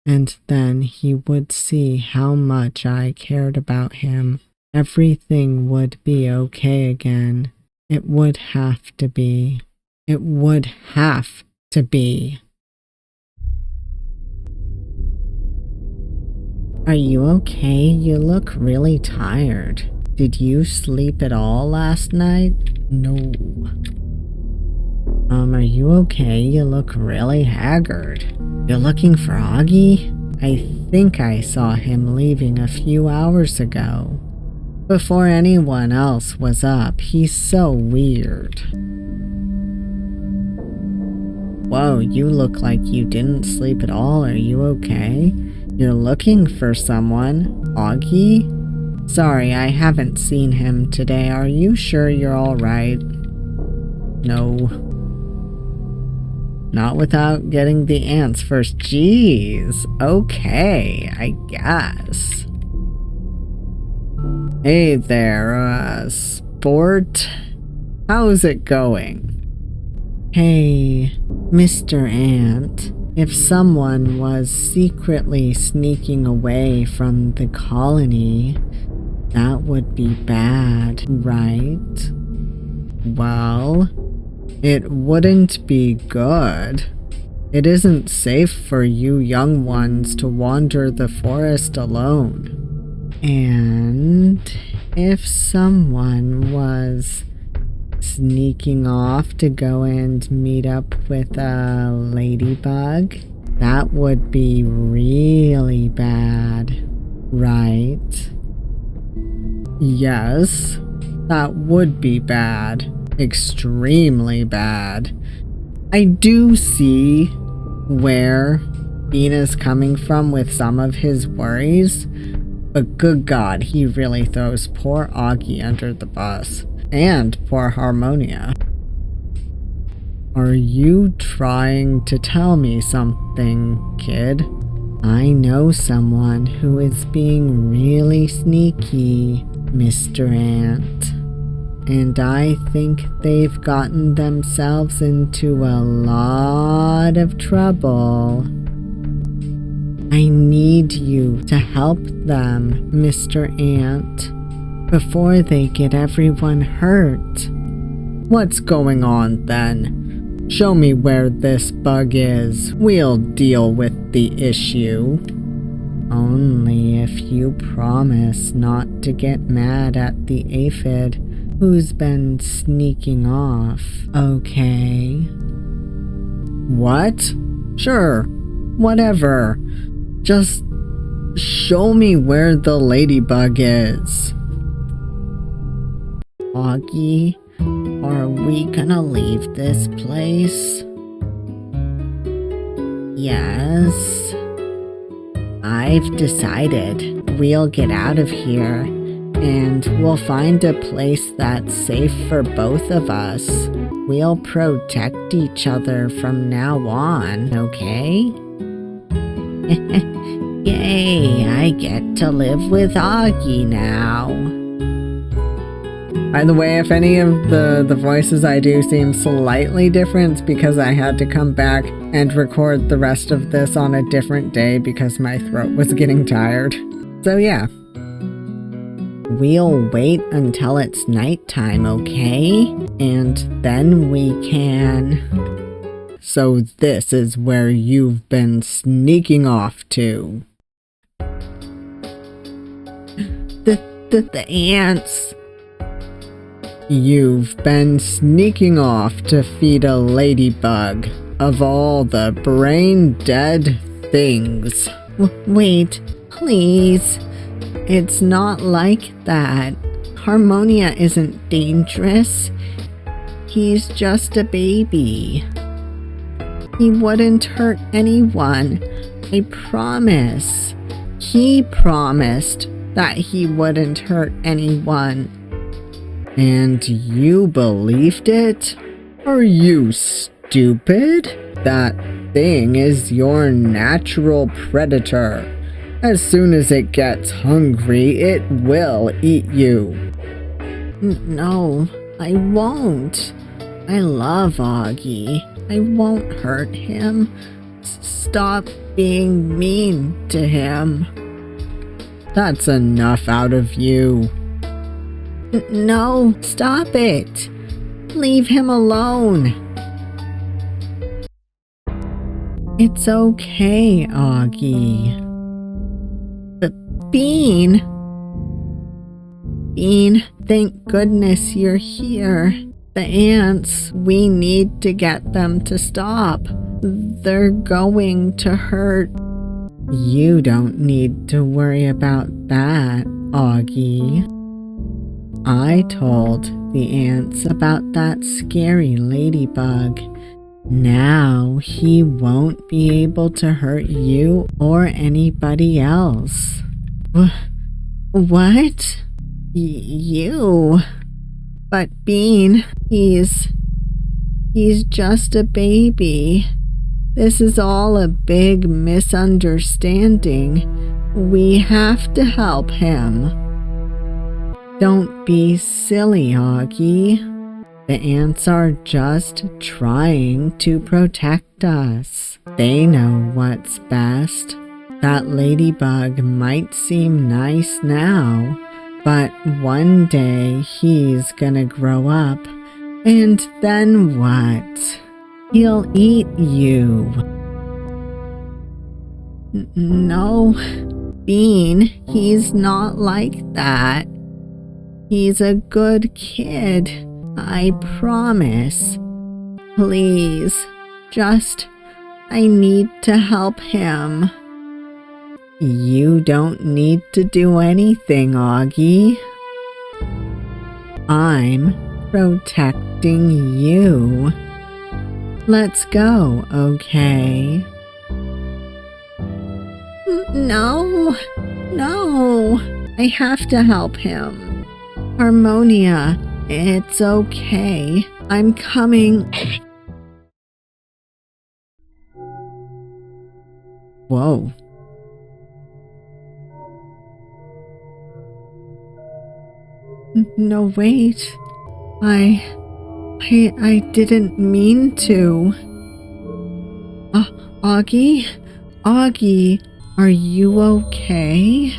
and then he would see how much I cared about him. Everything would be okay again. It would have to be. It would have to be. Are you okay? You look really tired. Did you sleep at all last night? No. Are you okay? You look really haggard. You're looking for Oggie? I think I saw him leaving a few hours ago. Before anyone else was up. He's so weird. Whoa, you look like you didn't sleep at all. Are you okay? You're looking for someone. Oggie? Sorry, I haven't seen him today. Are you sure you're alright? No. Not without getting the ants first. Jeez. Okay, I guess. Hey there, sport. How's it going? Hey, Mr. Ant. If someone was secretly sneaking away from the colony, that would be bad, right? Well, it wouldn't be good. It isn't safe for you young ones to wander the forest alone. And if someone was sneaking off to go and meet up with a ladybug, that would be really bad, right? Yes, that would be bad. Extremely bad. I do see where Bean is coming from with some of his worries, but good God, he really throws poor Oggie under the bus. And poor Harmonia. Are you trying to tell me something, kid? I know someone who is being really sneaky, Mr. Ant. And I think they've gotten themselves into a lot of trouble. I need you to help them, Mr. Ant, before they get everyone hurt. What's going on then? Show me where this bug is. We'll deal with the issue. Only if you promise not to get mad at the Aphid who's been sneaking off, okay? What? Sure, whatever. Just show me where the ladybug is. Oggie, are we gonna leave this place? Yes. I've decided we'll get out of here and we'll find a place that's safe for both of us. We'll protect each other from now on, okay? Yay, I get to live with Oggie now. By the way, if any of the voices I do seem slightly different, it's because I had to come back and record the rest of this on a different day because my throat was getting tired. So yeah. We'll wait until it's nighttime, okay? And then we can... So this is where you've been sneaking off to. The ants. You've been sneaking off to feed a ladybug, of all the brain-dead things. Wait, please. It's not like that. Harmonia isn't dangerous. He's just a baby. He wouldn't hurt anyone. I promise. He promised that he wouldn't hurt anyone. And you believed it? Are you stupid? That thing is your natural predator. As soon as it gets hungry, it will eat you. No, I won't. I love Oggie. I won't hurt him. Stop being mean to him. That's enough out of you. No, stop it. Leave him alone. It's okay, Oggie. But Bean, thank goodness you're here. The ants, we need to get them to stop. They're going to hurt. You don't need to worry about that, Oggie. I told the ants about that scary ladybug. Now he won't be able to hurt you or anybody else. What? You? But Bean, he's just a baby. This is all a big misunderstanding. We have to help him. Don't be silly, Oggie. The ants are just trying to protect us. They know what's best. That ladybug might seem nice now, but one day he's gonna grow up, and then what? He'll eat you. No, Bean, he's not like that. He's a good kid, I promise. Please, I need to help him. You don't need to do anything, Oggie. I'm protecting you. Let's go, okay? No, I have to help him. Harmonia, it's okay. I'm coming. Whoa. No, wait. I didn't mean to. Oggie, are you okay?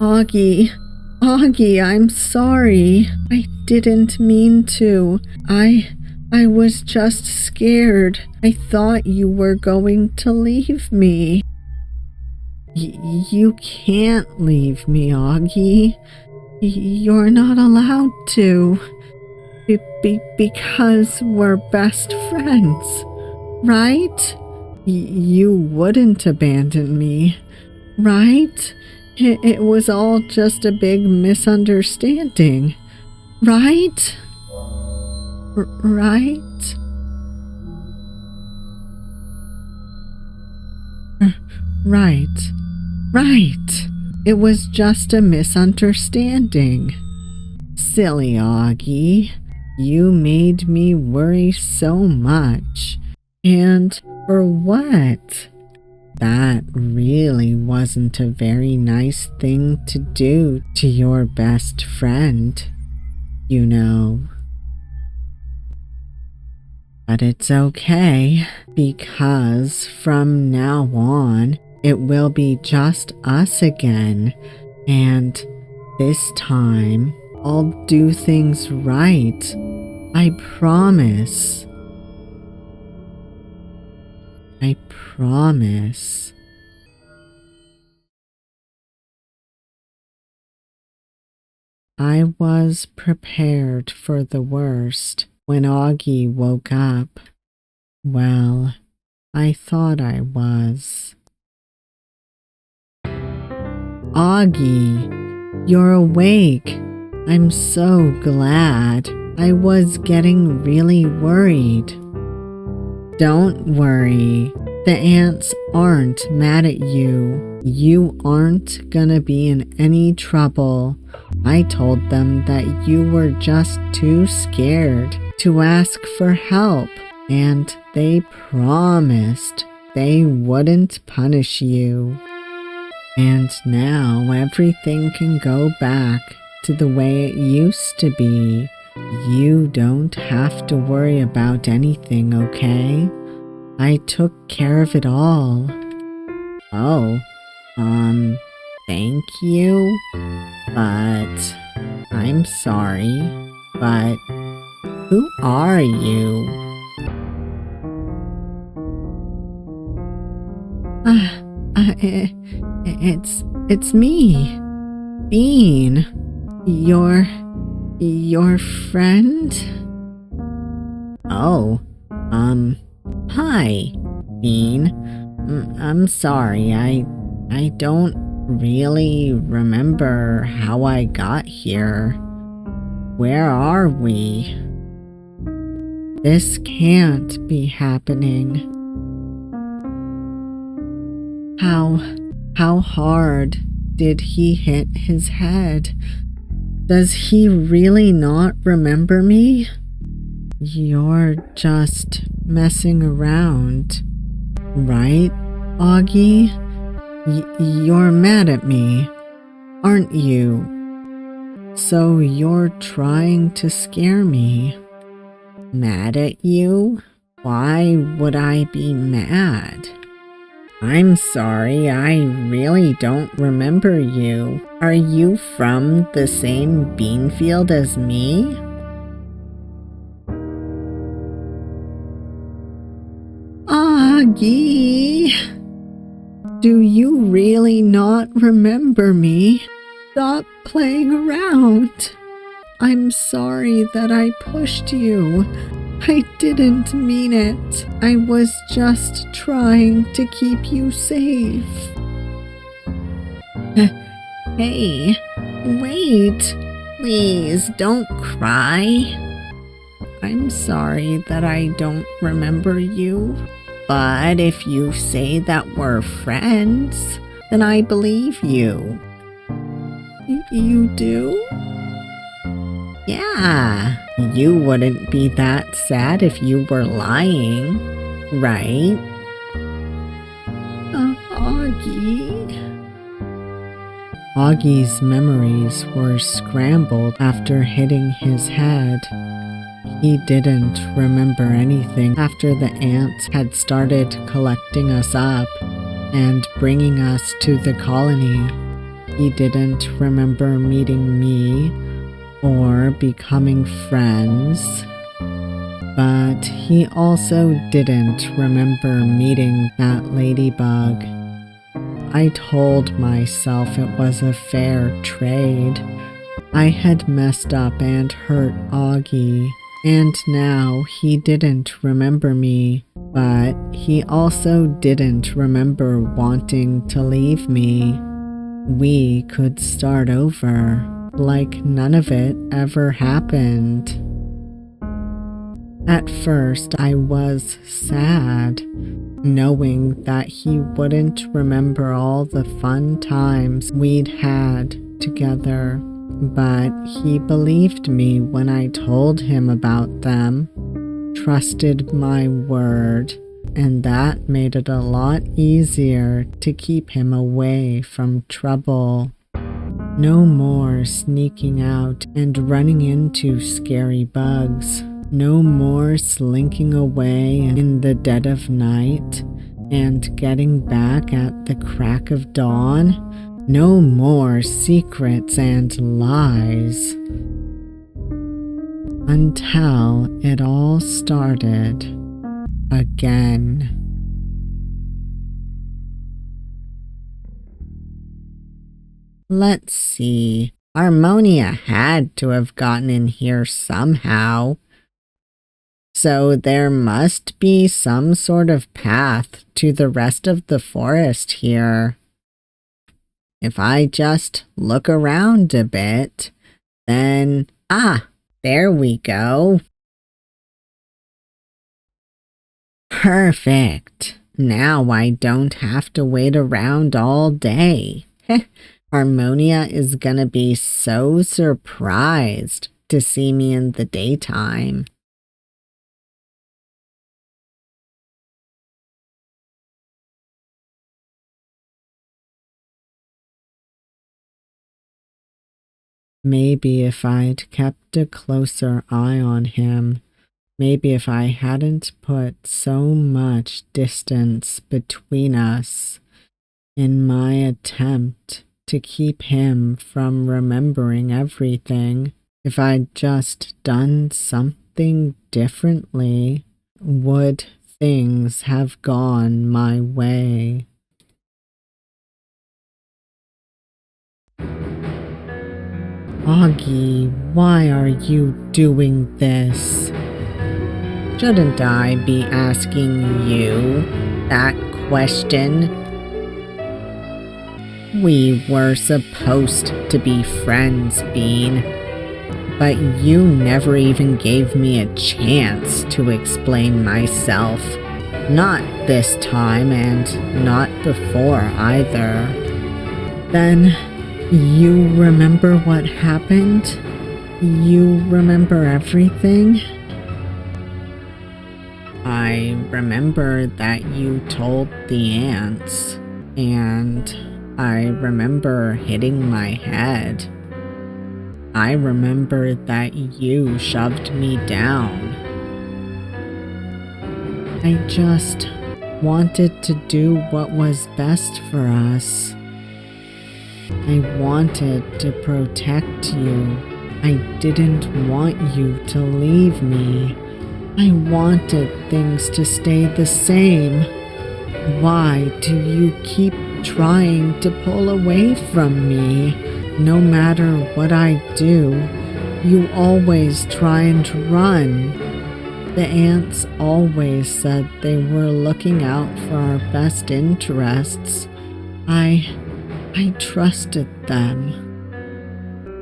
Oggie, I'm sorry. I didn't mean to. I was just scared. I thought you were going to leave me. You can't leave me, Oggie. You're not allowed to. Because we're best friends, right? You wouldn't abandon me, right? It was all just a big misunderstanding, right? Right? Right. It was just a misunderstanding. Silly Oggie. You made me worry so much. And for what? That really wasn't a very nice thing to do to your best friend, you know. But it's okay, because from now on, it will be just us again, and this time, I'll do things right. I promise. I promise. I was prepared for the worst when Oggie woke up. Well, I thought I was. Oggie, you're awake. I'm so glad. I was getting really worried. Don't worry. The ants aren't mad at you. You aren't gonna be in any trouble. I told them that you were just too scared to ask for help, and they promised they wouldn't punish you. And now everything can go back to the way it used to be. You don't have to worry about anything, okay? I took care of it all. Oh, thank you, but I'm sorry, but who are you? It's me, Bean, your friend? Oh, hi, Bean. I'm sorry, I don't really remember how I got here. Where are we? This can't be happening. How hard did he hit his head? Does he really not remember me? You're just messing around, right, Oggie? You're mad at me, aren't you? So you're trying to scare me. Mad at you? Why would I be mad? I'm sorry, I really don't remember you. Are you from the same bean field as me? Oggie! Do you really not remember me? Stop playing around. I'm sorry that I pushed you. I didn't mean it. I was just trying to keep you safe. Hey, wait. Please don't cry. I'm sorry that I don't remember you. But if you say that we're friends, then I believe you. You do? Yeah, you wouldn't be that sad if you were lying, right? Oggie? Oggie's memories were scrambled after hitting his head. He didn't remember anything after the ants had started collecting us up and bringing us to the colony. He didn't remember meeting me or becoming friends, but he also didn't remember meeting that ladybug. I told myself it was a fair trade. I had messed up and hurt Oggie, and now he didn't remember me, but he also didn't remember wanting to leave me. We could start over, like none of it ever happened. At first, I was sad, knowing that he wouldn't remember all the fun times we'd had together, but he believed me when I told him about them, trusted my word, and that made it a lot easier to keep him away from trouble. No more sneaking out and running into scary bugs. No more slinking away in the dead of night and getting back at the crack of dawn. No more secrets and lies. Until it all started again. Let's see. Harmonia had to have gotten in here somehow. So there must be some sort of path to the rest of the forest here. If I just look around a bit, then... there we go. Perfect. Now I don't have to wait around all day. Harmonia is gonna be so surprised to see me in the daytime. Maybe if I'd kept a closer eye on him, maybe if I hadn't put so much distance between us in my attempt to keep him from remembering everything, if I'd just done something differently, would things have gone my way? Oggie, why are you doing this? Shouldn't I be asking you that question? We were supposed to be friends, Bean, but you never even gave me a chance to explain myself. Not this time, and not before either. Then You remember what happened? You remember everything? I remember that you told the ants, and I remember hitting my head. I remember that you shoved me down. I just wanted to do what was best for us. I wanted to protect you. I didn't want you to leave me. I wanted things to stay the same. Why do you keep trying to pull away from me? No matter what I do, you always try and run. The ants always said they were looking out for our best interests. I trusted them.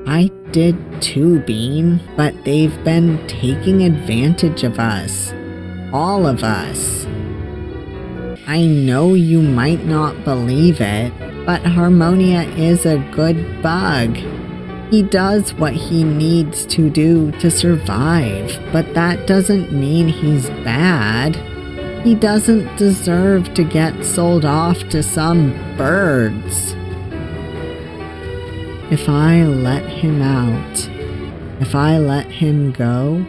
I did too, Bean, but they've been taking advantage of us. All of us. I know you might not believe it, but Harmonia is a good bug. He does what he needs to do to survive, but that doesn't mean he's bad. He doesn't deserve to get sold off to some birds. If I let him out, if I let him go,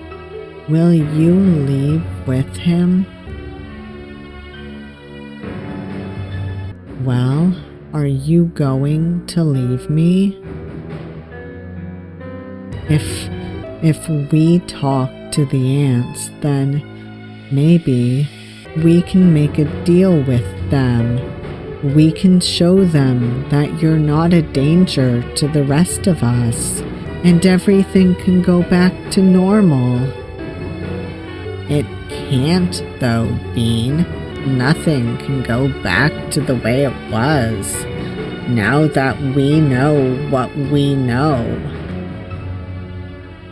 will you leave with him? Well, are you going to leave me? If we talk to the ants, then maybe we can make a deal with them. We can show them that you're not a danger to the rest of us, and everything can go back to normal. It can't though, Bean. Nothing can go back to the way it was, now that we know what we know.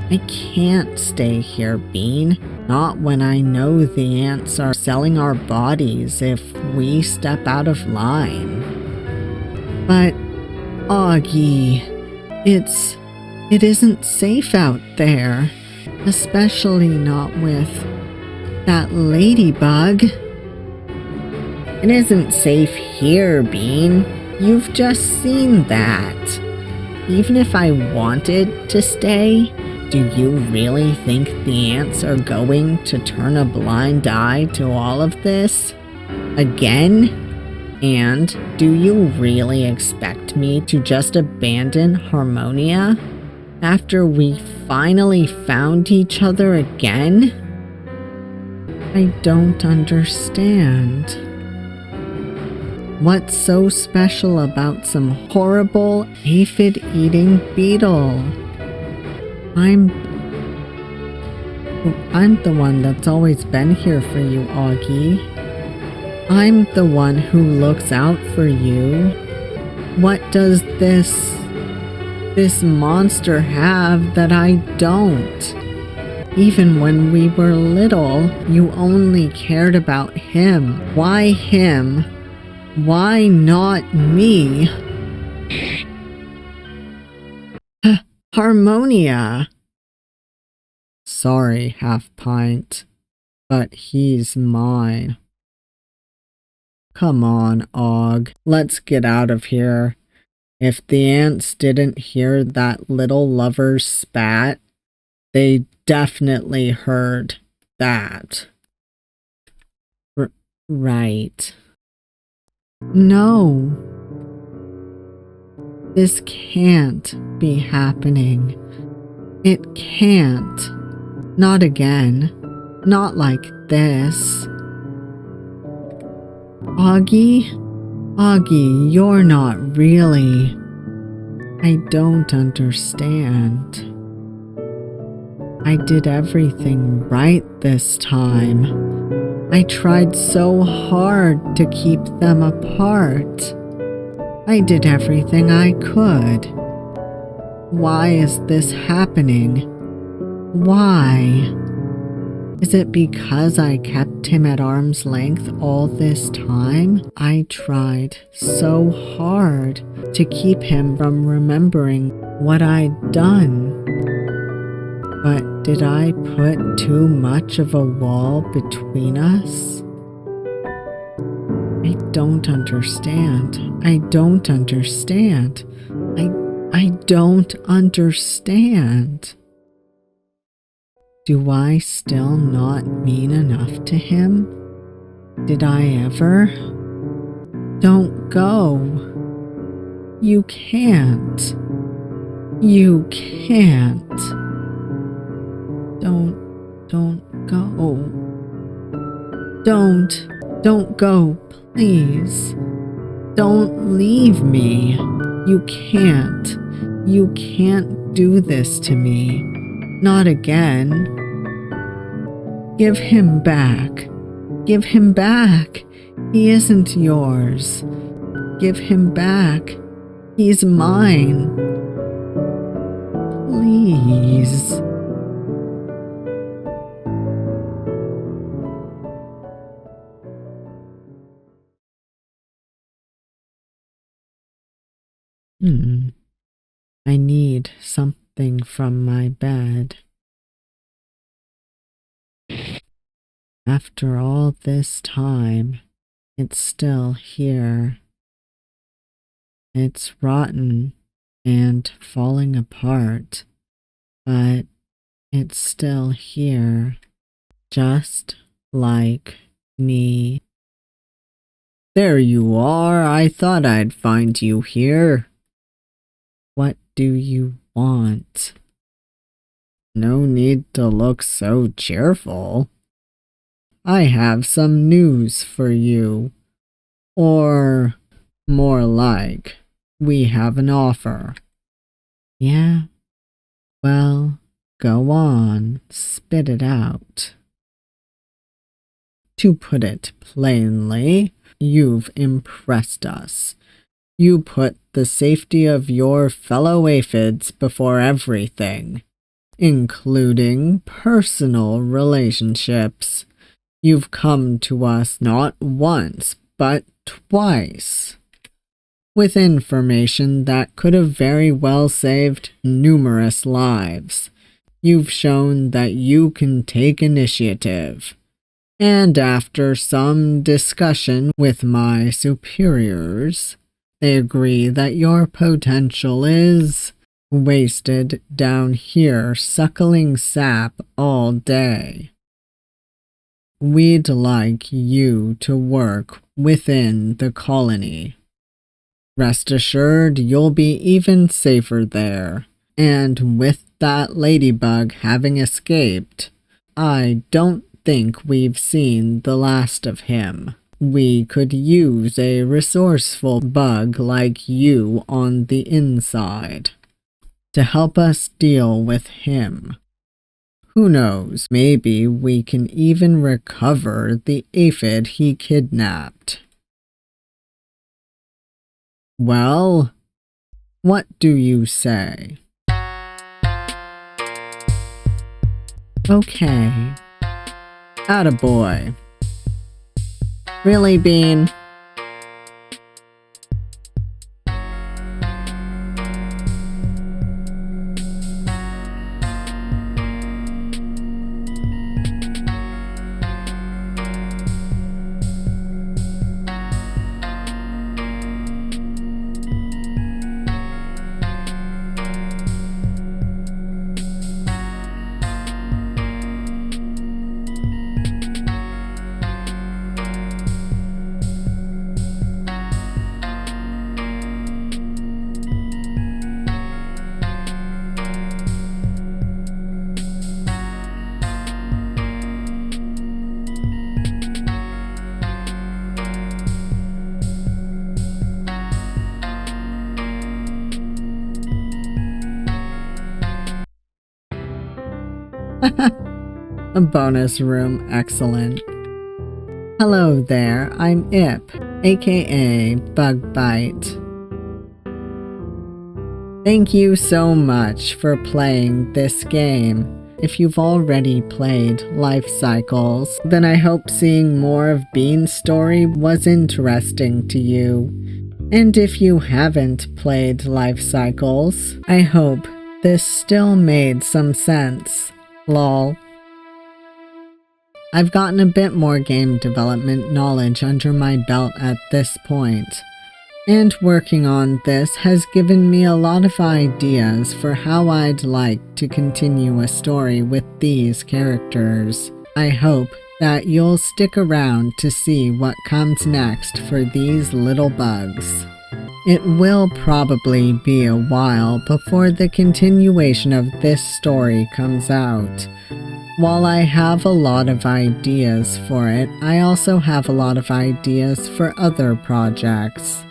I can't stay here, Bean. Not when I know the ants are selling our bodies if we step out of line. But, Oggie, it isn't safe out there. Especially not with that ladybug. It isn't safe here, Bean. You've just seen that. Even if I wanted to stay, do you really think the ants are going to turn a blind eye to all of this? Again? And do you really expect me to just abandon Harmonia after we finally found each other again? I don't understand. What's so special about some horrible aphid-eating beetle? I'm the one that's always been here for you, Oggie. I'm the one who looks out for you. What does this monster have that I don't? Even when we were little, you only cared about him. Why him? Why not me? Harmonia! Sorry, Half Pint, but he's mine. Come on, Og, let's get out of here. If the ants didn't hear that little lover's spat, they definitely heard that. Right. No. This can't be happening. It can't. Not again. Not like this. Oggie? Oggie, you're not really. I don't understand. I did everything right this time. I tried so hard to keep them apart. I did everything I could. Why is this happening? Why? Is it because I kept him at arm's length all this time? I tried so hard to keep him from remembering what I'd done. But did I put too much of a wall between us? I don't understand. I don't understand. I don't understand. Do I still not mean enough to him? Did I ever? Don't go. You can't. You can't. Don't go. Don't go, please. Don't leave me. You can't do this to me. Not again. Give him back. Give him back. He isn't yours. Give him back. He's mine. Please. I need something from my bed. After all this time, it's still here. It's rotten and falling apart, but it's still here, just like me. There you are. I thought I'd find you here. What do you want? No need to look so cheerful. I have some news for you. Or, more like, we have an offer. Yeah? Well, go on, spit it out. To put it plainly, you've impressed us. You put the safety of your fellow aphids before everything, including personal relationships. You've come to us not once, but twice, with information that could have very well saved numerous lives. You've shown that you can take initiative. And after some discussion with my superiors, they agree that your potential is wasted down here suckling sap all day. We'd like you to work within the colony. Rest assured you'll be even safer there, and with that ladybug having escaped, I don't think we've seen the last of him. We could use a resourceful bug like you on the inside to help us deal with him. Who knows, maybe we can even recover the aphid he kidnapped. Well, what do you say? Okay. Attaboy. Really, Bean? A bonus room, excellent. Hello there, I'm Ip, aka Bugbite. Thank you so much for playing this game. if you've already played Life Cycles, then I hope seeing more of Bean's story was interesting to you. And if you haven't played Life Cycles, I hope this still made some sense. Lol. I've gotten a bit more game development knowledge under my belt at this point, and working on this has given me a lot of ideas for how I'd like to continue a story with these characters. I hope that you'll stick around to see what comes next for these little bugs. It will probably be a while before the continuation of this story comes out. While I have a lot of ideas for it, I also have a lot of ideas for other projects.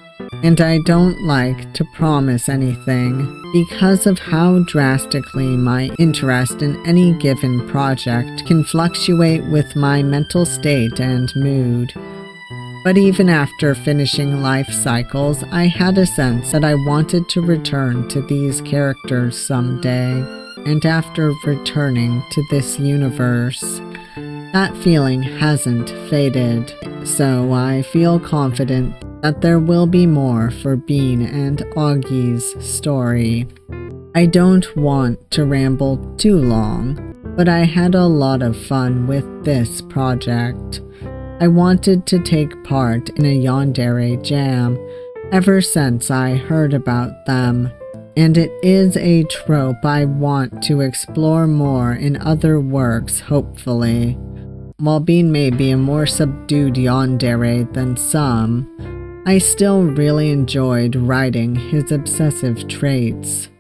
And I don't like to promise anything because of how drastically my interest in any given project can fluctuate with my mental state and mood. But even after finishing Life Cycles, I had a sense that I wanted to return to these characters someday. And after returning to this universe, that feeling hasn't faded, so I feel confident that there will be more for Bean and Oggie's story. I don't want to ramble too long, but I had a lot of fun with this project. I wanted to take part in a yandere jam ever since I heard about them. And it is a trope I want to explore more in other works, hopefully. While Bean may be a more subdued yandere than some, I still really enjoyed writing his obsessive traits,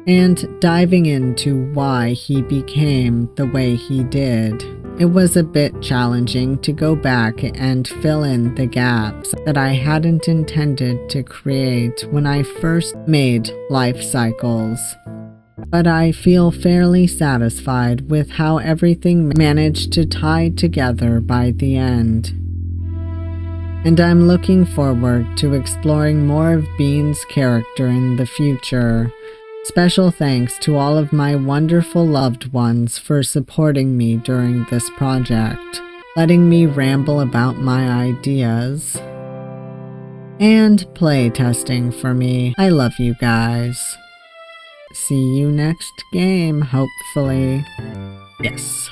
and diving into why he became the way he did. It was a bit challenging to go back and fill in the gaps that I hadn't intended to create when I first made Life Cycles. But I feel fairly satisfied with how everything managed to tie together by the end. And I'm looking forward to exploring more of Bean's character in the future. Special thanks to all of my wonderful loved ones for supporting me during this project, letting me ramble about my ideas, and play testing for me. I love you guys. See you next game, hopefully. Yes.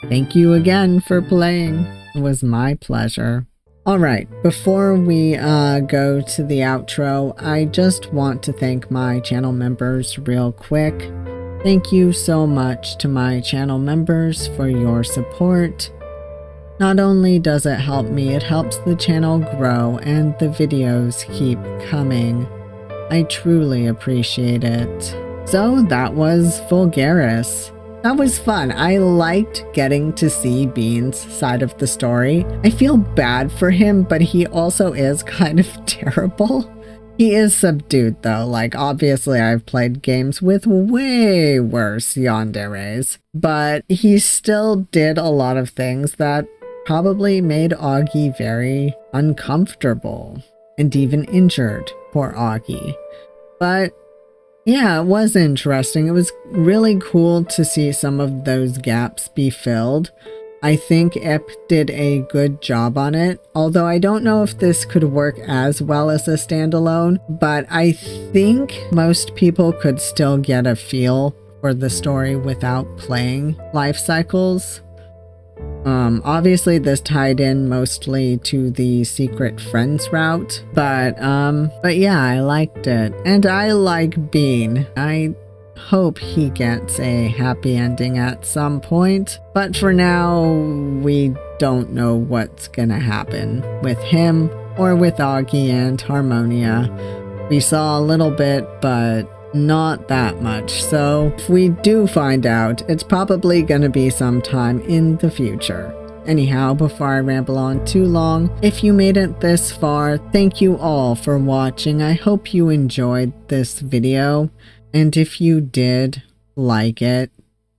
Thank you again for playing. It was my pleasure. Alright, before we go to the outro, I just want to thank my channel members real quick. Thank you so much to my channel members for your support. Not only does it help me, it helps the channel grow and the videos keep coming. I truly appreciate it. So that was Vulgaris. That was fun. I liked getting to see Bean's side of the story. I feel bad for him, but he also is kind of terrible. He is subdued though. Like, obviously I've played games with way worse yanderes, but he still did a lot of things that probably made Oggie very uncomfortable and even injured poor Oggie. But yeah, it was interesting. It was really cool to see some of those gaps be filled. I think Ip did a good job on it, although I don't know if this could work as well as a standalone, but I think most people could still get a feel for the story without playing Life Cycles. Obviously this tied in mostly to the Secret Friends route, but yeah, I liked it. And I like Bean. I hope he gets a happy ending at some point, but for now, we don't know what's gonna happen with him or with Oggie and Harmonia. We saw a little bit, but not that much, so if we do find out, it's probably gonna be sometime in the future. Anyhow, before I ramble on too long, if you made it this far, thank you all for watching. I hope you enjoyed this video, and if you did like it,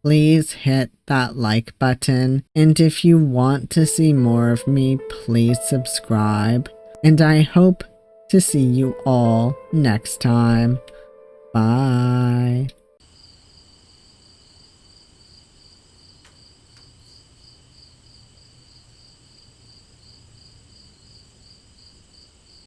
please hit that like button, and if you want to see more of me, please subscribe, and I hope to see you all next time. Bye.